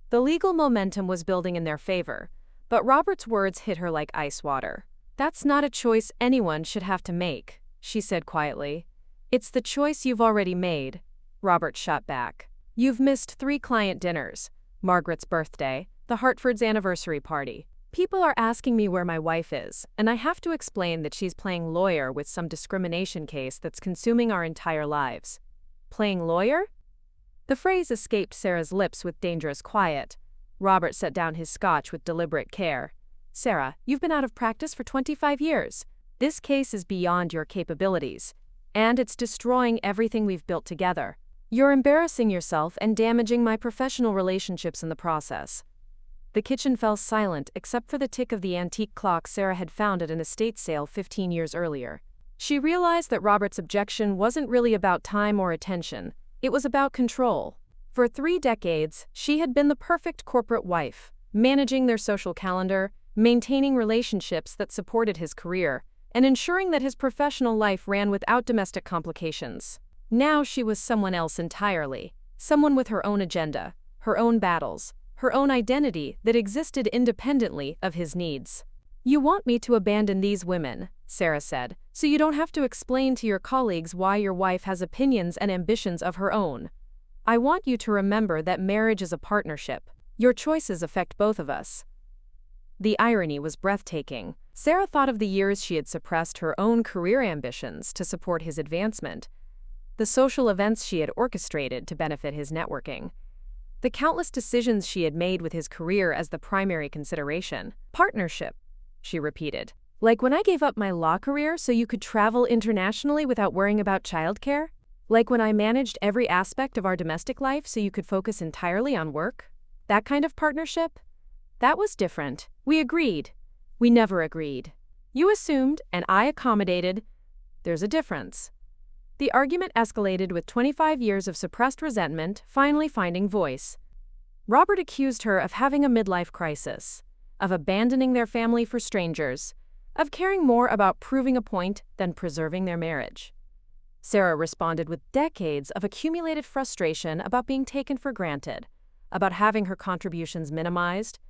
The legal momentum was building in their favor, but Robert's words hit her like ice water. "That's not a choice anyone should have to make," she said quietly. "It's the choice you've already made," Robert shot back. "You've missed 3 client dinners, Margaret's birthday, the Hartford's anniversary party. People are asking me where my wife is, and I have to explain that she's playing lawyer with some discrimination case that's consuming our entire lives." "Playing lawyer?" The phrase escaped Sarah's lips with dangerous quiet. Robert set down his scotch with deliberate care. "Sarah, you've been out of practice for 25 years. This case is beyond your capabilities, and it's destroying everything we've built together. You're embarrassing yourself and damaging my professional relationships in the process." The kitchen fell silent except for the tick of the antique clock Sarah had found at an estate sale 15 years earlier. She realized that Robert's objection wasn't really about time or attention. It was about control. For 3 decades, she had been the perfect corporate wife, managing their social calendar, maintaining relationships that supported his career, and ensuring that his professional life ran without domestic complications. Now she was someone else entirely, someone with her own agenda, her own battles, her own identity that existed independently of his needs. "You want me to abandon these women," Sarah said, "so you don't have to explain to your colleagues why your wife has opinions and ambitions of her own. I want you to remember that marriage is a partnership. Your choices affect both of us." The irony was breathtaking. Sarah thought of the years she had suppressed her own career ambitions to support his advancement, the social events she had orchestrated to benefit his networking, the countless decisions she had made with his career as the primary consideration. "Partnership," she repeated. Like when I gave up my law career so you could travel internationally without worrying about childcare? Like when I managed every aspect of our domestic life so you could focus entirely on work? That kind of partnership? That was different. We agreed. We never agreed. You assumed, and I accommodated. There's a difference. The argument escalated with 25 years of suppressed resentment finally finding voice. Robert accused her of having a midlife crisis, of abandoning their family for strangers, of caring more about proving a point than preserving their marriage. Sarah responded with decades of accumulated frustration about being taken for granted, about having her contributions minimized,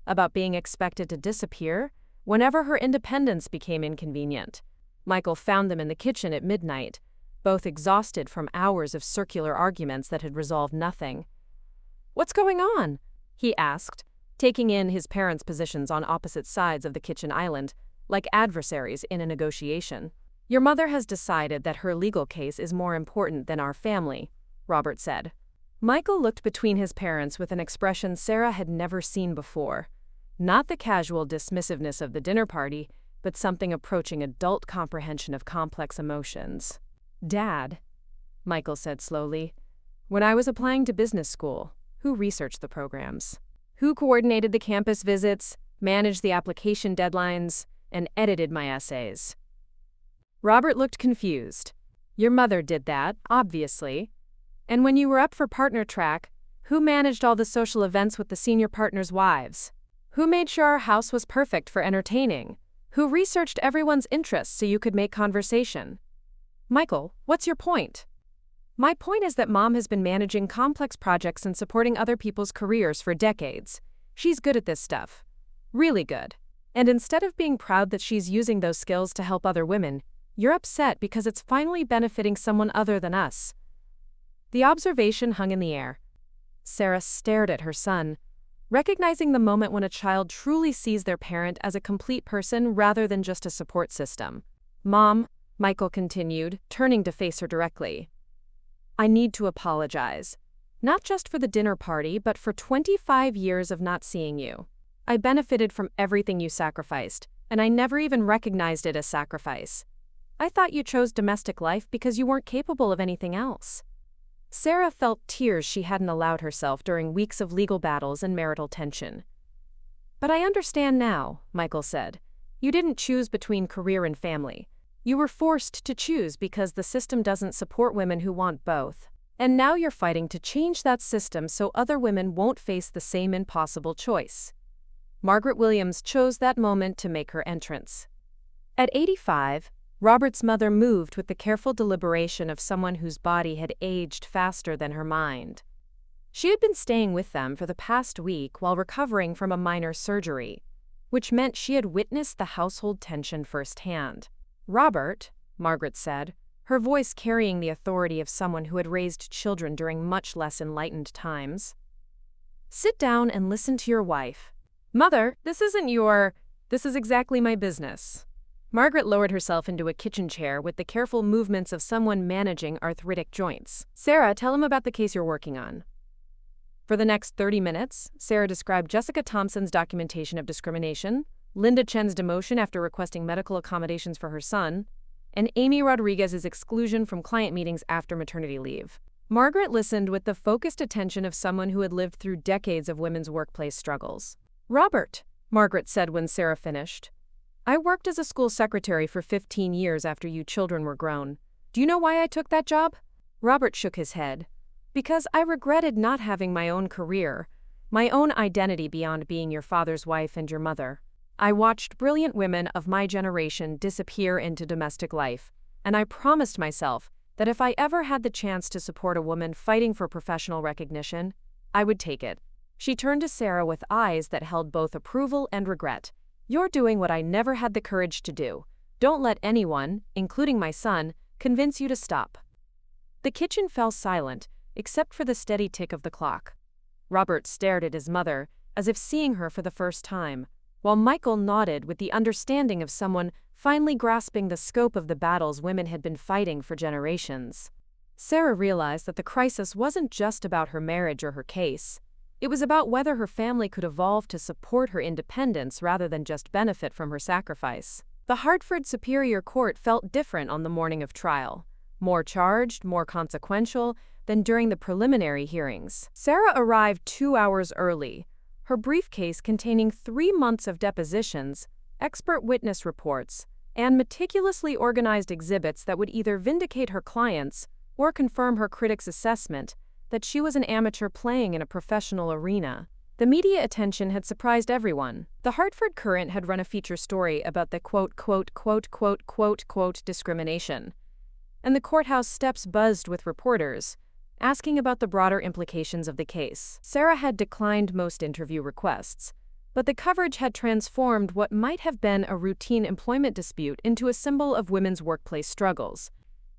about being expected to disappear whenever her independence became inconvenient. Michael found them in the kitchen at midnight, both exhausted from hours of circular arguments that had resolved nothing. "What's going on?" he asked, taking in his parents' positions on opposite sides of the kitchen island, like adversaries in a negotiation. "Your mother has decided that her legal case is more important than our family," Robert said. Michael looked between his parents with an expression Sarah had never seen before. Not the casual dismissiveness of the dinner party, but something approaching adult comprehension of complex emotions. "Dad," Michael said slowly, "when I was applying to business school, who researched the programs? Who coordinated the campus visits, managed the application deadlines, and edited my essays?" Robert looked confused. "Your mother did that, obviously. And when you were up for partner track, who managed all the social events with the senior partners' wives? Who made sure our house was perfect for entertaining? Who researched everyone's interests so you could make conversation?" "Michael, what's your point?" "My point is that Mom has been managing complex projects and supporting other people's careers for decades. She's good at this stuff. Really good. And instead of being proud that she's using those skills to help other women, you're upset because it's finally benefiting someone other than us." The observation hung in the air. Sarah stared at her son, recognizing the moment when a child truly sees their parent as a complete person rather than just a support system. "Mom," Michael continued, turning to face her directly, "I need to apologize. Not just for the dinner party, but for 25 years of not seeing you. I benefited from everything you sacrificed, and I never even recognized it as sacrifice. I thought you chose domestic life because you weren't capable of anything else." Sarah felt tears she hadn't allowed herself during weeks of legal battles and marital tension. "But I understand now," Michael said. "You didn't choose between career and family. You were forced to choose because the system doesn't support women who want both. And now you're fighting to change that system so other women won't face the same impossible choice." Margaret Williams chose that moment to make her entrance. At 85, Robert's mother moved with the careful deliberation of someone whose body had aged faster than her mind. She had been staying with them for the past week while recovering from a minor surgery, which meant she had witnessed the household tension firsthand. "Robert," Margaret said, her voice carrying the authority of someone who had raised children during much less enlightened times, "sit down and listen to your wife." "Mother, this is exactly my business." Margaret lowered herself into a kitchen chair with the careful movements of someone managing arthritic joints. "Sarah, tell him about the case you're working on." For the next 30 minutes, Sarah described Jessica Thompson's documentation of discrimination, Linda Chen's demotion after requesting medical accommodations for her son, and Amy Rodriguez's exclusion from client meetings after maternity leave. Margaret listened with the focused attention of someone who had lived through decades of women's workplace struggles. "Robert," Margaret said when Sarah finished, "I worked as a school secretary for 15 years after you children were grown. Do you know why I took that job?" Robert shook his head. "Because I regretted not having my own career, my own identity beyond being your father's wife and your mother. I watched brilliant women of my generation disappear into domestic life, and I promised myself that if I ever had the chance to support a woman fighting for professional recognition, I would take it." She turned to Sarah with eyes that held both approval and regret. "You're doing what I never had the courage to do. Don't let anyone, including my son, convince you to stop." The kitchen fell silent, except for the steady tick of the clock. Robert stared at his mother, as if seeing her for the first time, while Michael nodded with the understanding of someone finally grasping the scope of the battles women had been fighting for generations. Sarah realized that the crisis wasn't just about her marriage or her case. It was about whether her family could evolve to support her independence rather than just benefit from her sacrifice. The Hartford Superior Court felt different on the morning of trial, more charged, more consequential than during the preliminary hearings. Sarah arrived 2 hours early, her briefcase containing 3 months of depositions, expert witness reports, and meticulously organized exhibits that would either vindicate her clients or confirm her critics' assessment that she was an amateur playing in a professional arena. The media attention had surprised everyone. The Hartford Courant had run a feature story about the quote, discrimination, and the courthouse steps buzzed with reporters, asking about the broader implications of the case. Sarah had declined most interview requests, but the coverage had transformed what might have been a routine employment dispute into a symbol of women's workplace struggles.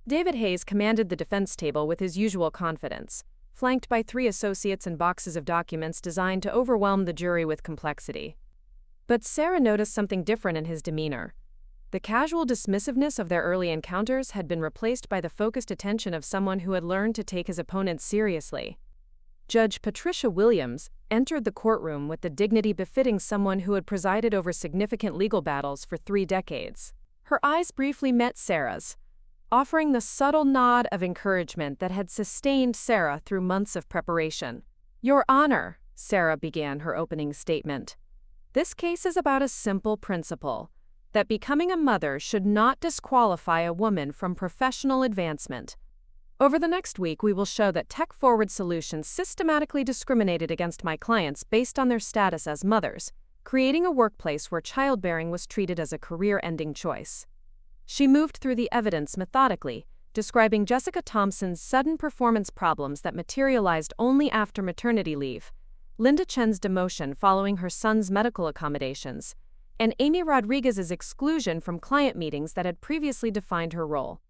David Hayes commanded the defense table with his usual confidence, flanked by 3 associates and boxes of documents designed to overwhelm the jury with complexity. But Sarah noticed something different in his demeanor. The casual dismissiveness of their early encounters had been replaced by the focused attention of someone who had learned to take his opponents seriously. Judge Patricia Williams entered the courtroom with the dignity befitting someone who had presided over significant legal battles for 3 decades. Her eyes briefly met Sarah's, offering the subtle nod of encouragement that had sustained Sarah through months of preparation. "Your Honor," Sarah began her opening statement, "this case is about a simple principle, that becoming a mother should not disqualify a woman from professional advancement. Over the next week, we will show that tech-forward solutions systematically discriminated against my clients based on their status as mothers, creating a workplace where childbearing was treated as a career-ending choice." She moved through the evidence methodically, describing Jessica Thompson's sudden performance problems that materialized only after maternity leave, Linda Chen's demotion following her son's medical accommodations, and Amy Rodriguez's exclusion from client meetings that had previously defined her role.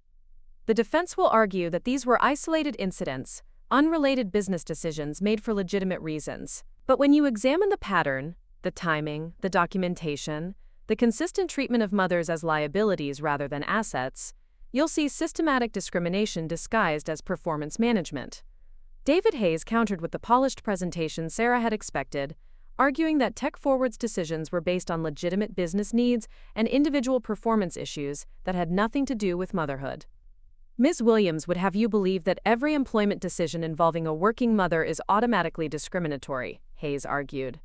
The defense will argue that these were isolated incidents, unrelated business decisions made for legitimate reasons. But when you examine the pattern, the timing, the documentation, the consistent treatment of mothers as liabilities rather than assets, you'll see systematic discrimination disguised as performance management. David Hayes countered with the polished presentation Sarah had expected, arguing that tech-forward's decisions were based on legitimate business needs and individual performance issues that had nothing to do with motherhood. Ms. Williams would have you believe that every employment decision involving a working mother is automatically discriminatory, Hayes argued.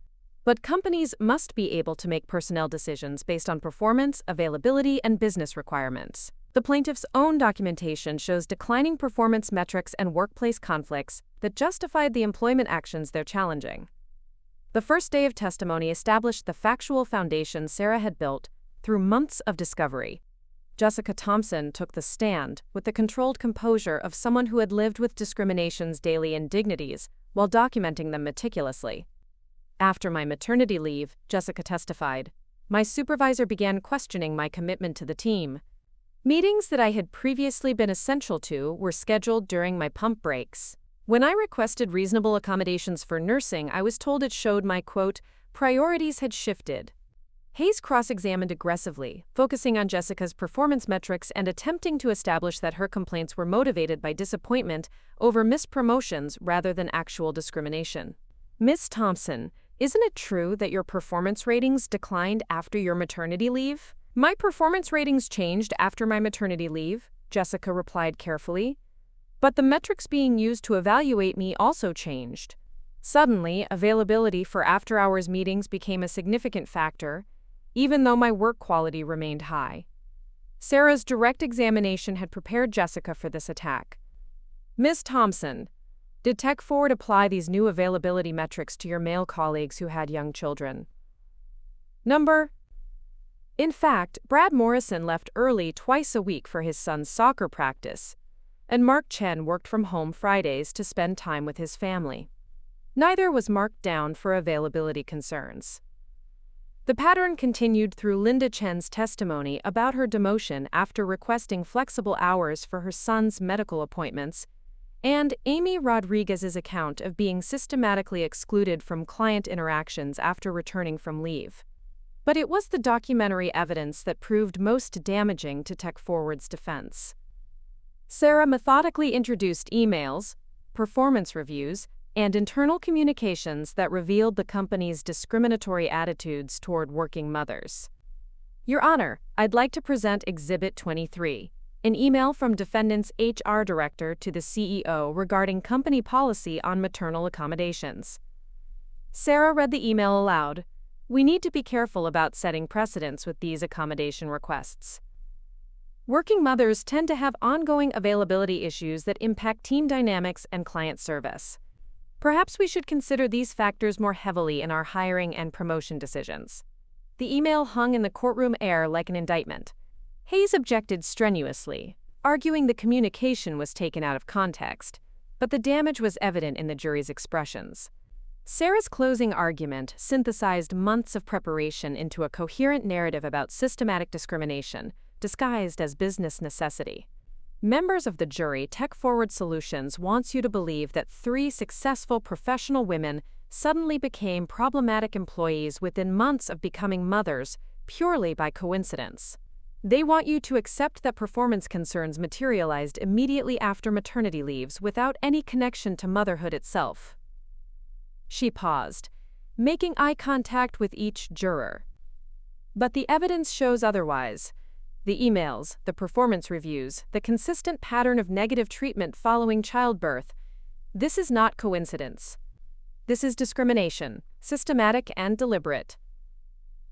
But companies must be able to make personnel decisions based on performance, availability, and business requirements. The plaintiff's own documentation shows declining performance metrics and workplace conflicts that justified the employment actions they're challenging. The first day of testimony established the factual foundation Sarah had built through months of discovery. Jessica Thompson took the stand with the controlled composure of someone who had lived with discrimination's daily indignities while documenting them meticulously. "After my maternity leave," Jessica testified, "my supervisor began questioning my commitment to the team. Meetings that I had previously been essential to were scheduled during my pump breaks. When I requested reasonable accommodations for nursing, I was told it showed my, quote, priorities had shifted." Hayes cross-examined aggressively, focusing on Jessica's performance metrics and attempting to establish that her complaints were motivated by disappointment over missed promotions rather than actual discrimination. "Ms. Thompson, isn't it true that your performance ratings declined after your maternity leave?" "My performance ratings changed after my maternity leave," Jessica replied carefully. "But the metrics being used to evaluate me also changed. Suddenly, availability for after-hours meetings became a significant factor, even though my work quality remained high." Sarah's direct examination had prepared Jessica for this attack. "Ms. Thompson, did Tech Forward apply these new availability metrics to your male colleagues who had young children?" Number. In fact, Brad Morrison left early twice a week for his son's soccer practice, and Mark Chen worked from home Fridays to spend time with his family. Neither was marked down for availability concerns. The pattern continued through Linda Chen's testimony about her demotion after requesting flexible hours for her son's medical appointments, and Amy Rodriguez's account of being systematically excluded from client interactions after returning from leave. But it was the documentary evidence that proved most damaging to Tech Forward's defense. Sarah methodically introduced emails, performance reviews, and internal communications that revealed the company's discriminatory attitudes toward working mothers. Your Honor, I'd like to present Exhibit 23, an email from defendant's HR director to the CEO regarding company policy on maternal accommodations. Sarah read the email aloud. We need to be careful about setting precedents with these accommodation requests. Working mothers tend to have ongoing availability issues that impact team dynamics and client service. Perhaps we should consider these factors more heavily in our hiring and promotion decisions. The email hung in the courtroom air like an indictment. Hayes objected strenuously, arguing the communication was taken out of context, but the damage was evident in the jury's expressions. Sarah's closing argument synthesized months of preparation into a coherent narrative about systematic discrimination, disguised as business necessity. Members of the jury, Tech Forward Solutions wants you to believe that 3 successful professional women suddenly became problematic employees within months of becoming mothers purely by coincidence. They want you to accept that performance concerns materialized immediately after maternity leaves without any connection to motherhood itself. She paused, making eye contact with each juror. But the evidence shows otherwise. The emails, the performance reviews, the consistent pattern of negative treatment following childbirth. This is not coincidence. This is discrimination, systematic and deliberate.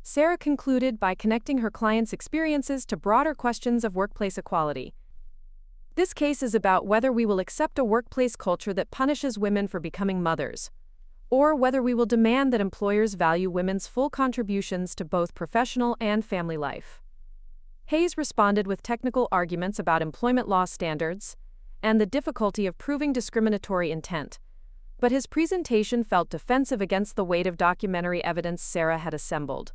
Sarah concluded by connecting her client's experiences to broader questions of workplace equality. This case is about whether we will accept a workplace culture that punishes women for becoming mothers, or whether we will demand that employers value women's full contributions to both professional and family life. Hayes responded with technical arguments about employment law standards and the difficulty of proving discriminatory intent, but his presentation felt defensive against the weight of documentary evidence Sarah had assembled.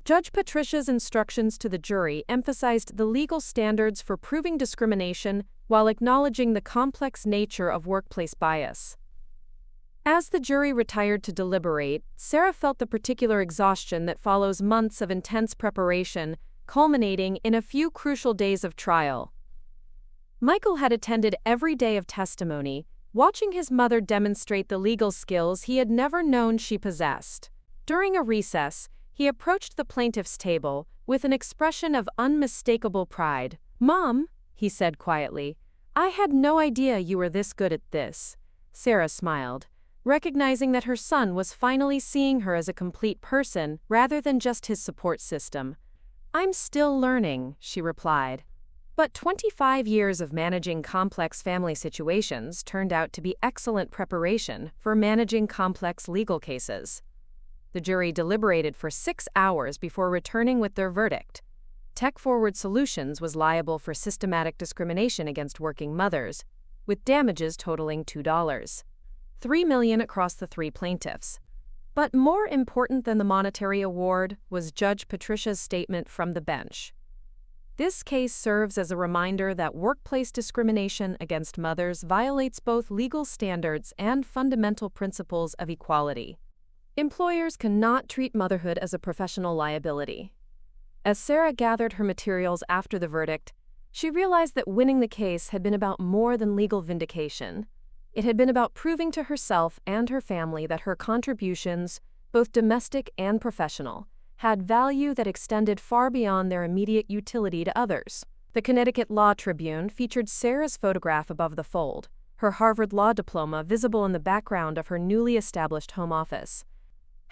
Judge Patricia's instructions to the jury emphasized the legal standards for proving discrimination while acknowledging the complex nature of workplace bias. As the jury retired to deliberate, Sarah felt the particular exhaustion that follows months of intense preparation, culminating in a few crucial days of trial. Michael had attended every day of testimony, watching his mother demonstrate the legal skills he had never known she possessed. During a recess, he approached the plaintiff's table with an expression of unmistakable pride. "Mom," he said quietly, "I had no idea you were this good at this." Sarah smiled, recognizing that her son was finally seeing her as a complete person rather than just his support system. "I'm still learning," she replied. But 25 years of managing complex family situations turned out to be excellent preparation for managing complex legal cases. The jury deliberated for 6 hours before returning with their verdict. Tech Forward Solutions was liable for systematic discrimination against working mothers, with damages totaling $2.3 million across the 3 plaintiffs. But more important than the monetary award was Judge Patricia's statement from the bench. This case serves as a reminder that workplace discrimination against mothers violates both legal standards and fundamental principles of equality. Employers cannot treat motherhood as a professional liability. As Sarah gathered her materials after the verdict, she realized that winning the case had been about more than legal vindication. It had been about proving to herself and her family that her contributions, both domestic and professional, had value that extended far beyond their immediate utility to others. The Connecticut Law Tribune featured Sarah's photograph above the fold, her Harvard Law diploma visible in the background of her newly established home office.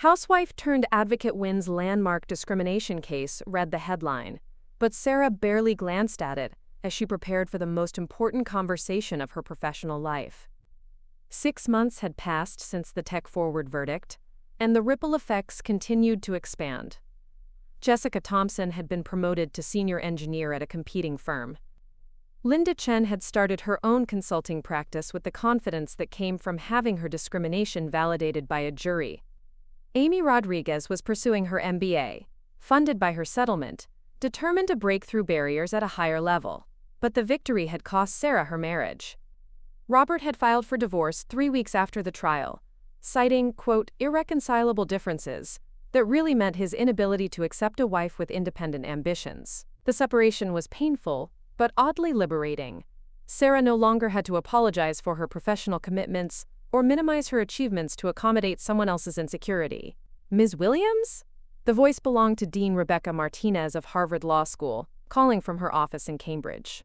Housewife turned advocate wins landmark discrimination case, read the headline, but Sarah barely glanced at it as she prepared for the most important conversation of her professional life. 6 months had passed since the Tech Forward verdict, and the ripple effects continued to expand. Jessica Thompson had been promoted to senior engineer at a competing firm. Linda Chen had started her own consulting practice with the confidence that came from having her discrimination validated by a jury. Amy Rodriguez was pursuing her MBA, funded by her settlement, determined to break through barriers at a higher level. But the victory had cost Sarah her marriage. Robert had filed for divorce 3 weeks after the trial, citing, quote, irreconcilable differences that really meant his inability to accept a wife with independent ambitions. The separation was painful, but oddly liberating. Sarah no longer had to apologize for her professional commitments or minimize her achievements to accommodate someone else's insecurity. "Ms. Williams?" The voice belonged to Dean Rebecca Martinez of Harvard Law School, calling from her office in Cambridge.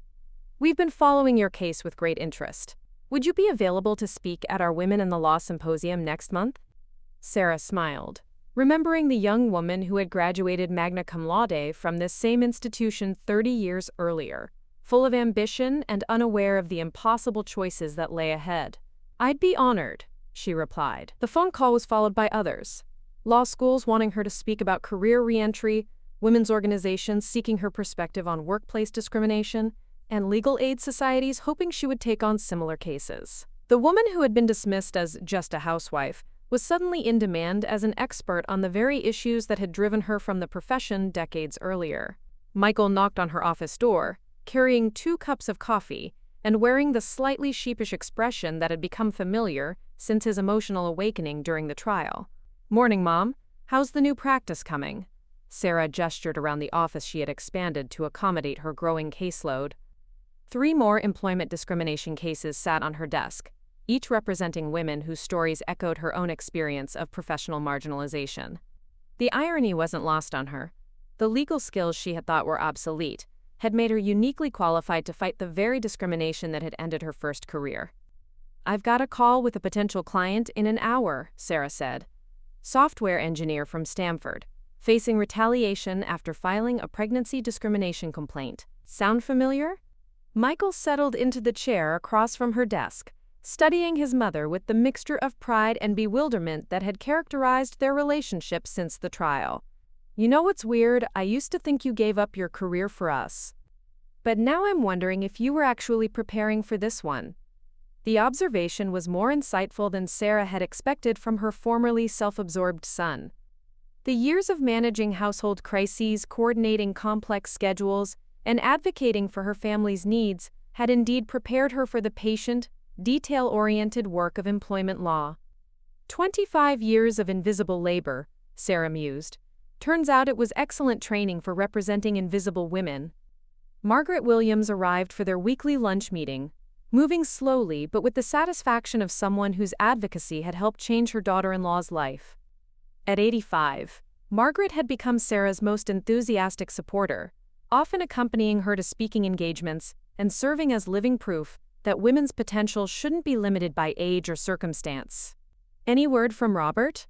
"We've been following your case with great interest. Would you be available to speak at our Women in the Law Symposium next month?" Sarah smiled, remembering the young woman who had graduated magna cum laude from this same institution 30 years earlier, full of ambition and unaware of the impossible choices that lay ahead. "I'd be honored," she replied. The phone call was followed by others. Law schools wanting her to speak about career reentry, women's organizations seeking her perspective on workplace discrimination, and legal aid societies hoping she would take on similar cases. The woman who had been dismissed as just a housewife was suddenly in demand as an expert on the very issues that had driven her from the profession decades earlier. Michael knocked on her office door, carrying 2 cups of coffee, and wearing the slightly sheepish expression that had become familiar since his emotional awakening during the trial. "Morning, Mom. How's the new practice coming?" Sarah gestured around the office she had expanded to accommodate her growing caseload. 3 more employment discrimination cases sat on her desk, each representing women whose stories echoed her own experience of professional marginalization. The irony wasn't lost on her. The legal skills she had thought were obsolete had made her uniquely qualified to fight the very discrimination that had ended her first career. "I've got a call with a potential client in an hour," Sarah said. Software engineer from Stanford, facing retaliation after filing a pregnancy discrimination complaint. Sound familiar? Michael settled into the chair across from her desk, studying his mother with the mixture of pride and bewilderment that had characterized their relationship since the trial. "You know what's weird? I used to think you gave up your career for us. But now I'm wondering if you were actually preparing for this one." The observation was more insightful than Sarah had expected from her formerly self-absorbed son. The years of managing household crises, coordinating complex schedules, and advocating for her family's needs had indeed prepared her for the patient, detail-oriented work of employment law. 25 years of invisible labor, Sarah mused. Turns out it was excellent training for representing invisible women. Margaret Williams arrived for their weekly lunch meeting, moving slowly but with the satisfaction of someone whose advocacy had helped change her daughter-in-law's life. At 85, Margaret had become Sarah's most enthusiastic supporter, often accompanying her to speaking engagements and serving as living proof that women's potential shouldn't be limited by age or circumstance. "Any word from Robert?"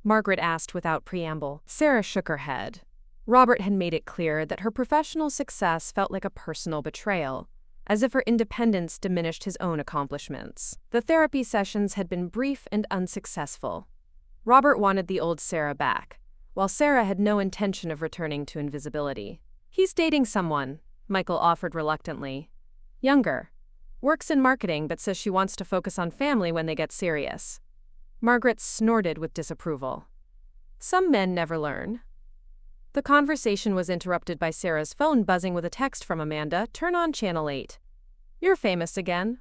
Margaret asked without preamble. Sarah shook her head. Robert had made it clear that her professional success felt like a personal betrayal, as if her independence diminished his own accomplishments. The therapy sessions had been brief and unsuccessful. Robert wanted the old Sarah back, while Sarah had no intention of returning to invisibility. "He's dating someone," Michael offered reluctantly. "Younger. Works in marketing but says she wants to focus on family when they get serious." Margaret snorted with disapproval. "Some men never learn." The conversation was interrupted by Sarah's phone buzzing with a text from Amanda. "Turn on Channel 8. You're famous again."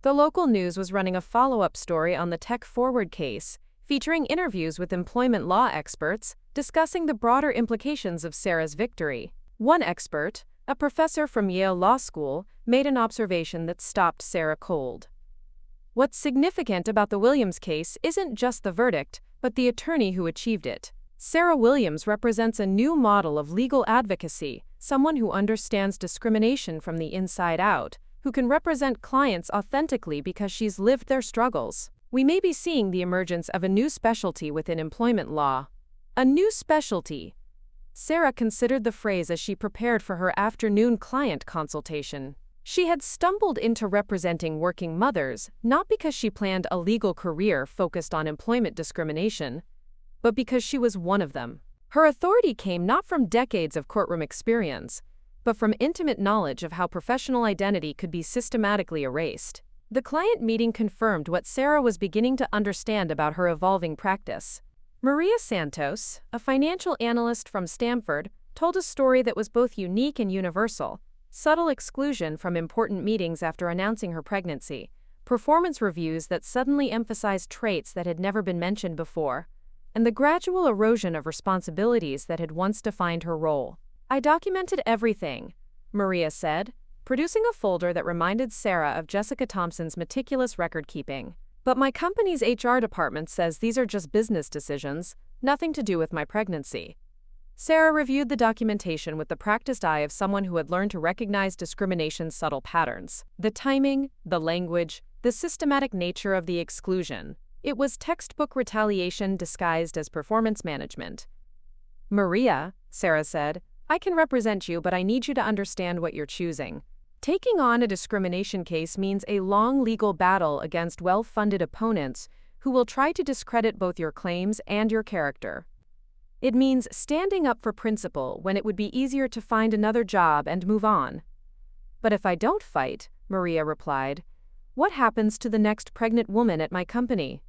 The local news was running a follow-up story on the Tech Forward case, featuring interviews with employment law experts discussing the broader implications of Sarah's victory. One expert, a professor from Yale Law School, made an observation that stopped Sarah cold. "What's significant about the Williams case isn't just the verdict, but the attorney who achieved it. Sarah Williams represents a new model of legal advocacy, someone who understands discrimination from the inside out, who can represent clients authentically because she's lived their struggles. We may be seeing the emergence of a new specialty within employment law." A new specialty. Sarah considered the phrase as she prepared for her afternoon client consultation. She had stumbled into representing working mothers not because she planned a legal career focused on employment discrimination, but because she was one of them. Her authority came not from decades of courtroom experience, but from intimate knowledge of how professional identity could be systematically erased. The client meeting confirmed what Sarah was beginning to understand about her evolving practice. Maria Santos, a financial analyst from Stanford, told a story that was both unique and universal: subtle exclusion from important meetings after announcing her pregnancy, performance reviews that suddenly emphasized traits that had never been mentioned before, and the gradual erosion of responsibilities that had once defined her role. "I documented everything," Maria said, producing a folder that reminded Sarah of Jessica Thompson's meticulous record-keeping. "But my company's HR department says these are just business decisions. Nothing to do with my pregnancy. Sarah reviewed the documentation with the practiced eye of someone who had learned to recognize discrimination's subtle patterns. The timing, the language, the systematic nature of the exclusion. It was textbook retaliation disguised as performance management. "Maria," Sarah said, "I can represent you, but I need you to understand what you're choosing. Taking on a discrimination case means a long legal battle against well-funded opponents who will try to discredit both your claims and your character. It means standing up for principle when it would be easier to find another job and move on." "But if I don't fight," Maria replied, "what happens to the next pregnant woman at my company?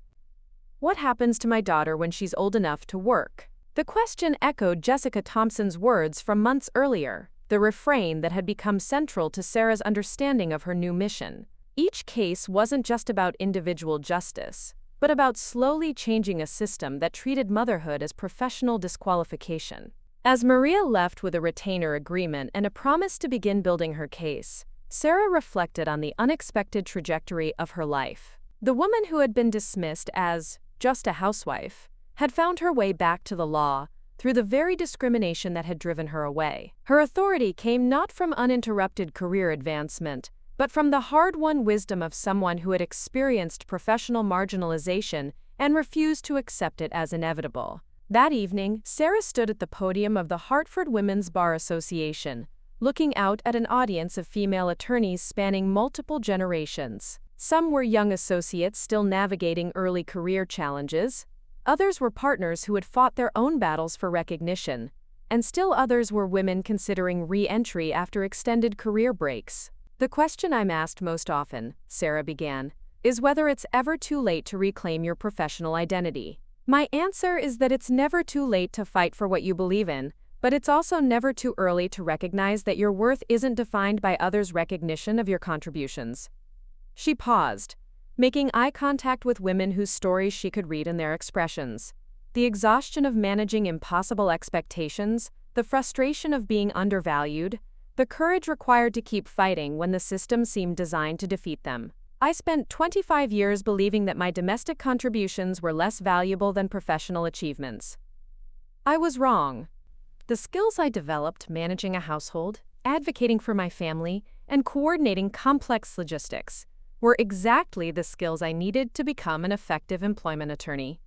What happens to my daughter when she's old enough to work?" The question echoed Jessica Thompson's words from months earlier, the refrain that had become central to Sarah's understanding of her new mission. Each case wasn't just about individual justice, but about slowly changing a system that treated motherhood as professional disqualification. As Maria left with a retainer agreement and a promise to begin building her case, Sarah reflected on the unexpected trajectory of her life. The woman who had been dismissed as just a housewife had found her way back to the law through the very discrimination that had driven her away. Her authority came not from uninterrupted career advancement, but from the hard-won wisdom of someone who had experienced professional marginalization and refused to accept it as inevitable. That evening, Sarah stood at the podium of the Hartford Women's Bar Association, looking out at an audience of female attorneys spanning multiple generations. Some were young associates still navigating early career challenges. Others were partners who had fought their own battles for recognition, and still others were women considering re-entry after extended career breaks. "The question I'm asked most often," Sarah began, "is whether it's ever too late to reclaim your professional identity. My answer is that it's never too late to fight for what you believe in, but it's also never too early to recognize that your worth isn't defined by others' recognition of your contributions." She paused, making eye contact with women whose stories she could read in their expressions. The exhaustion of managing impossible expectations, the frustration of being undervalued, the courage required to keep fighting when the system seemed designed to defeat them. "I spent 25 years believing that my domestic contributions were less valuable than professional achievements. I was wrong. The skills I developed managing a household, advocating for my family, and coordinating complex logistics were exactly the skills I needed to become an effective employment attorney.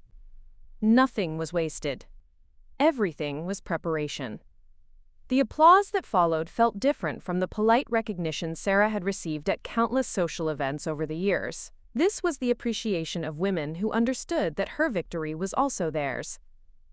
Nothing was wasted. Everything was preparation." The applause that followed felt different from the polite recognition Sarah had received at countless social events over the years. This was the appreciation of women who understood that her victory was also theirs,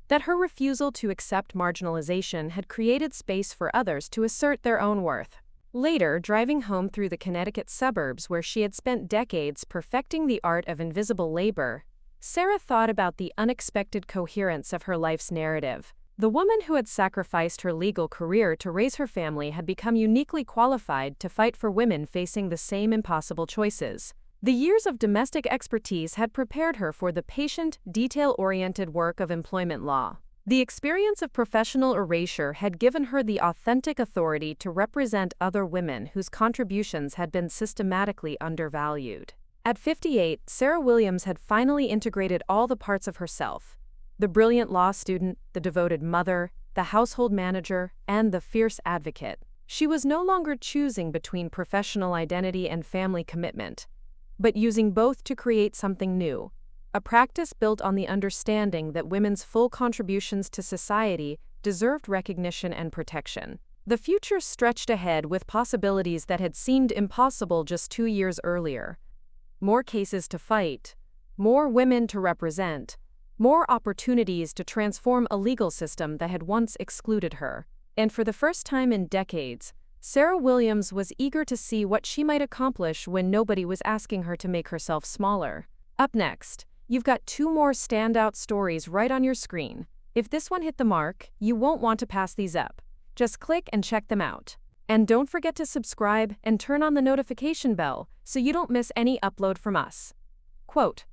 that her refusal to accept marginalization had created space for others to assert their own worth. Later, driving home through the Connecticut suburbs where she had spent decades perfecting the art of invisible labor, Sarah thought about the unexpected coherence of her life's narrative. The woman who had sacrificed her legal career to raise her family had become uniquely qualified to fight for women facing the same impossible choices. The years of domestic expertise had prepared her for the patient, detail-oriented work of employment law. The experience of professional erasure had given her the authentic authority to represent other women whose contributions had been systematically undervalued. At 58, Sarah Williams had finally integrated all the parts of herself: the brilliant law student, the devoted mother, the household manager, and the fierce advocate. She was no longer choosing between professional identity and family commitment, but using both to create something new, a practice built on the understanding that women's full contributions to society deserved recognition and protection. The future stretched ahead with possibilities that had seemed impossible just 2 years earlier. More cases to fight, more women to represent, more opportunities to transform a legal system that had once excluded her. And for the first time in decades, Sarah Williams was eager to see what she might accomplish when nobody was asking her to make herself smaller. Up next, you've got 2 more standout stories right on your screen. If this one hit the mark, you won't want to pass these up. Just click and check them out. And don't forget to subscribe and turn on the notification bell so you don't miss any upload from us. Quote,